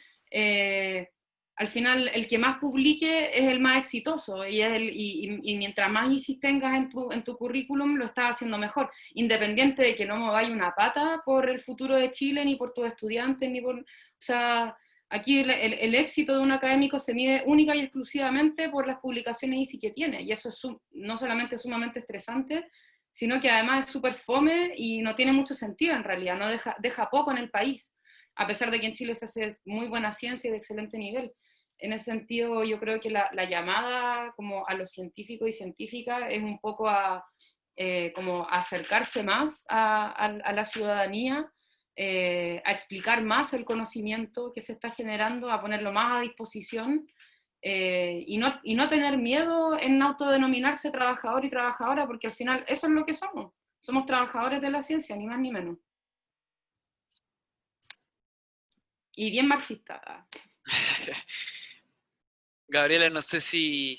Speaker 3: al final el que más publique es el más exitoso, y mientras más ISIS tengas en tu currículum, lo estás haciendo mejor, independiente de que no mováis una pata por el futuro de Chile, ni por tus estudiantes, ni por... O sea, aquí el éxito de un académico se mide única y exclusivamente por las publicaciones ISIS que tiene, y eso es no solamente sumamente estresante, sino que además es súper fome y no tiene mucho sentido en realidad, no deja poco en el país, a pesar de que en Chile se hace muy buena ciencia y de excelente nivel. En ese sentido, yo creo que la llamada como a los científicos y científicas es un poco como acercarse más a la ciudadanía, a explicar más el conocimiento que se está generando, a ponerlo más a disposición, y no tener miedo en autodenominarse trabajador y trabajadora, porque al final eso es lo que somos trabajadores de la ciencia, ni más ni menos. Y bien marxista.
Speaker 6: Gabriela, no sé si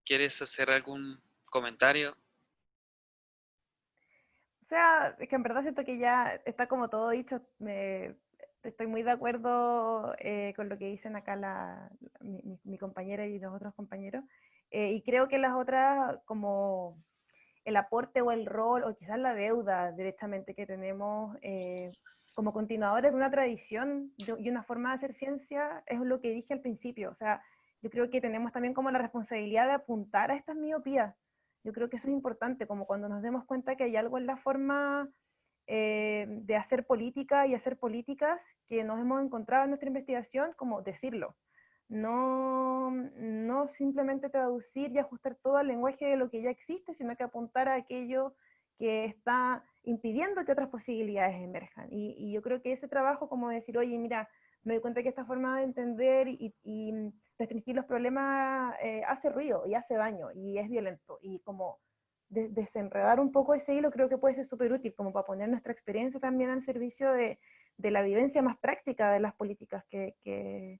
Speaker 6: quieres hacer algún comentario.
Speaker 2: O sea, es que en verdad siento que ya está como todo dicho. Estoy muy de acuerdo con lo que dicen acá mi compañera y los otros compañeros. Y creo que las otras, como el aporte o el rol, o quizás la deuda directamente que tenemos como continuadores de una tradición y una forma de hacer ciencia, es lo que dije al principio. O sea, yo creo que tenemos también como la responsabilidad de apuntar a estas miopías. Yo creo que eso es importante, como cuando nos demos cuenta que hay algo en la forma de hacer política y hacer políticas que nos hemos encontrado en nuestra investigación, como decirlo. No simplemente traducir y ajustar todo al lenguaje de lo que ya existe, sino que apuntar a aquello que está impidiendo que otras posibilidades emerjan. Y yo creo que ese trabajo, como decir, oye, mira, me doy cuenta que esta forma de entender y restringir los problemas hace ruido y hace daño y es violento. Y como desenredar un poco ese hilo creo que puede ser súper útil, como para poner nuestra experiencia también al servicio de la vivencia más práctica de las políticas que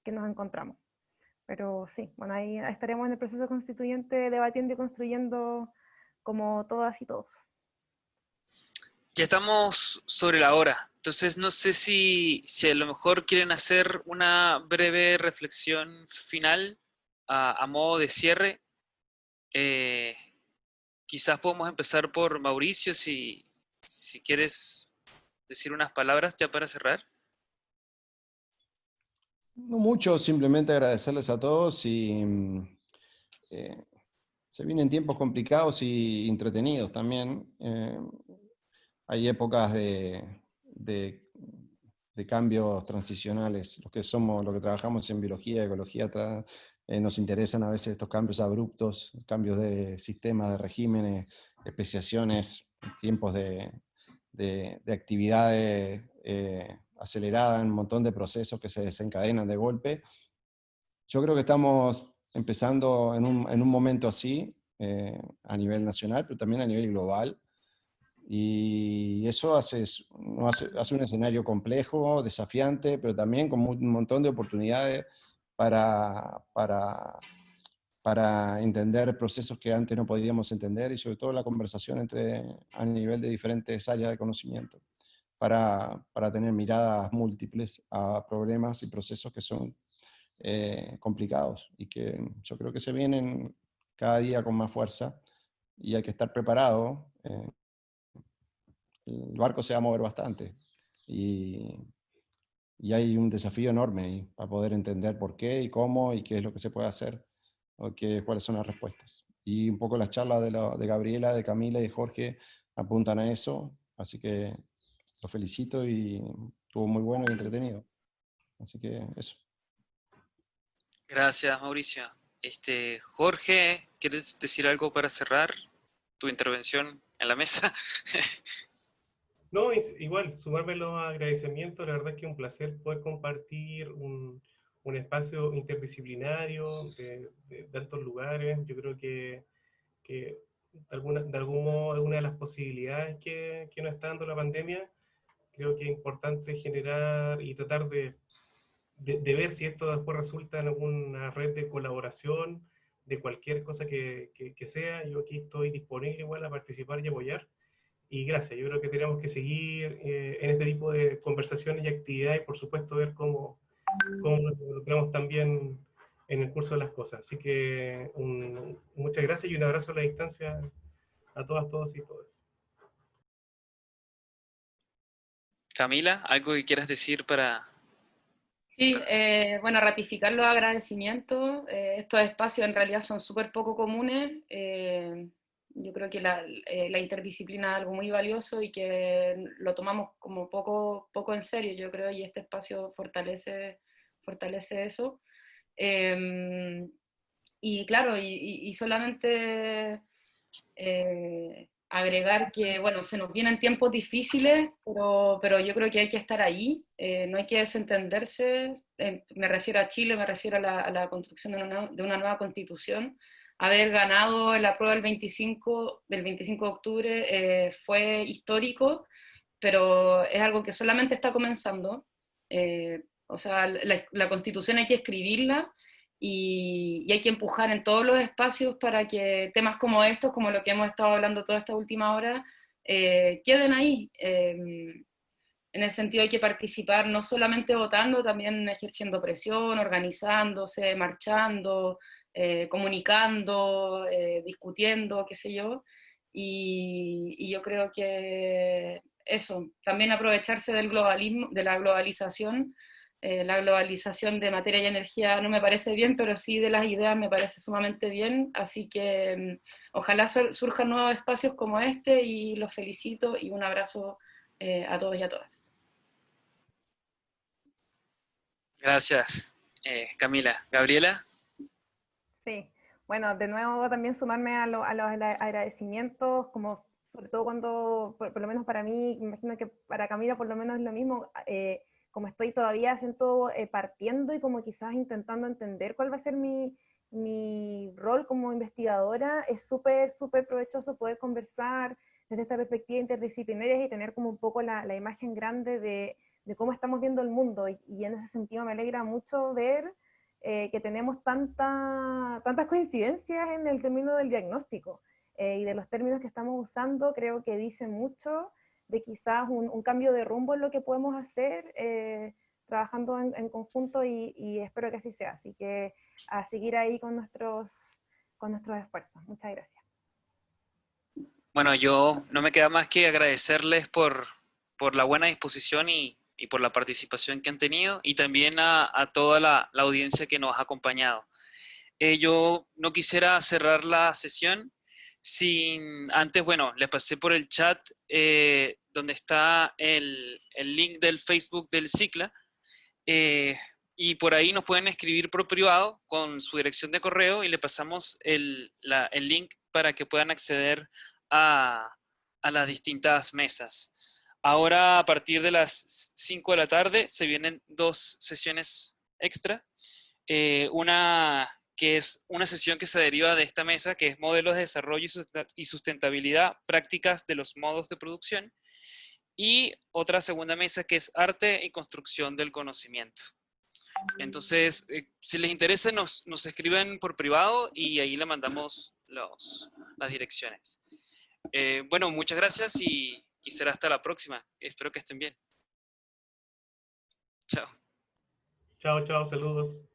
Speaker 2: nos encontramos. Pero sí, bueno, ahí estaremos en el proceso constituyente debatiendo y construyendo como todas y todos.
Speaker 6: Ya estamos sobre la hora, entonces no sé si a lo mejor quieren hacer una breve reflexión final a modo de cierre. Quizás podemos empezar por Mauricio, si quieres decir unas palabras ya para cerrar.
Speaker 5: No mucho, simplemente agradecerles a todos y se vienen tiempos complicados y entretenidos también. Hay épocas de cambios transicionales. Los que trabajamos en biología, ecología, nos interesan a veces estos cambios abruptos, cambios de sistemas, de regímenes, especiaciones, tiempos de actividades aceleradas, un montón de procesos que se desencadenan de golpe. Yo creo que estamos empezando en un momento así, a nivel nacional, pero también a nivel global. Y eso hace un escenario complejo, desafiante, pero también con un montón de oportunidades para entender procesos que antes no podíamos entender, y sobre todo la conversación a nivel de diferentes áreas de conocimiento, para tener miradas múltiples a problemas y procesos que son complicados y que yo creo que se vienen cada día con más fuerza, y hay que estar preparado. El barco se va a mover bastante y hay un desafío enorme ahí para poder entender por qué y cómo y qué es lo que se puede hacer, o cuáles son las respuestas. Y un poco las charlas de Gabriela, de Camila y de Jorge apuntan a eso, así que los felicito y estuvo muy bueno y entretenido. Así que eso.
Speaker 6: Gracias, Mauricio. Jorge, ¿quieres decir algo para cerrar tu intervención en la mesa?
Speaker 4: No, igual, sumarme los agradecimientos, la verdad es que es un placer poder compartir un espacio interdisciplinario de tantos lugares. Yo creo que de algún modo, alguna de las posibilidades que nos está dando la pandemia, creo que es importante generar y tratar de ver si esto después resulta en alguna red de colaboración, de cualquier cosa que sea. Yo aquí estoy disponible igual a participar y apoyar. Y gracias, yo creo que tenemos que seguir en este tipo de conversaciones y actividades, y por supuesto ver cómo nos involucramos también en el curso de las cosas. Así que muchas gracias y un abrazo a la distancia a todas, todos y todas.
Speaker 6: Camila, ¿algo que quieras decir para...?
Speaker 3: Sí, bueno, ratificar los agradecimientos. Estos espacios en realidad son súper poco comunes. Yo creo que la interdisciplina es algo muy valioso y que lo tomamos como poco en serio, yo creo, y este espacio fortalece eso. Y claro, y solamente agregar que, bueno, se nos vienen tiempos difíciles, pero yo creo que hay que estar ahí, no hay que desentenderse. Me refiero a Chile, me refiero a la construcción de una nueva constitución. Haber ganado el apruebo del 25 de octubre fue histórico, pero es algo que solamente está comenzando. O sea, la constitución hay que escribirla, y hay que empujar en todos los espacios para que temas como estos, como lo que hemos estado hablando toda esta última hora, queden ahí. En ese sentido hay que participar no solamente votando, también ejerciendo presión, organizándose, marchando, comunicando, discutiendo, qué sé yo. Y yo creo que eso, también aprovecharse del globalismo, de la globalización, La globalización de materia y energía no me parece bien, pero sí de las ideas me parece sumamente bien, así que ojalá surjan nuevos espacios como este y los felicito y un abrazo a todos y a todas.
Speaker 6: Gracias, Camila. Gabriela.
Speaker 2: Sí, bueno, de nuevo también sumarme a los agradecimientos, como sobre todo cuando, por lo menos para mí, me imagino que para Camila por lo menos es lo mismo, como estoy todavía siento partiendo y como quizás intentando entender cuál va a ser mi rol como investigadora, es súper, súper provechoso poder conversar desde esta perspectiva interdisciplinaria y tener como un poco la imagen grande de cómo estamos viendo el mundo. Y en ese sentido me alegra mucho ver que tenemos tantas coincidencias en el término del diagnóstico y de los términos que estamos usando. Creo que dice mucho de quizás un cambio de rumbo en lo que podemos hacer trabajando en conjunto y espero que así sea. Así que a seguir ahí con nuestros esfuerzos. Muchas gracias.
Speaker 6: Bueno, yo no me queda más que agradecerles por la buena disposición y por la participación que han tenido, y también a toda la audiencia que nos ha acompañado. Yo no quisiera cerrar la sesión sin antes, bueno, les pasé por el chat donde está el link del Facebook del CICLA, y por ahí nos pueden escribir por privado con su dirección de correo y le pasamos el link para que puedan acceder a las distintas mesas. Ahora, a partir de las 5 de la tarde, se vienen 2 sesiones extra. Una que es una sesión que se deriva de esta mesa, que es modelos de desarrollo y sustentabilidad, prácticas de los modos de producción. Y otra segunda mesa que es arte y construcción del conocimiento. Entonces, si les interesa, nos escriben por privado y ahí le mandamos las direcciones. Bueno, muchas gracias y será hasta la próxima. Espero que estén bien. Chao.
Speaker 4: Chao, chao, saludos.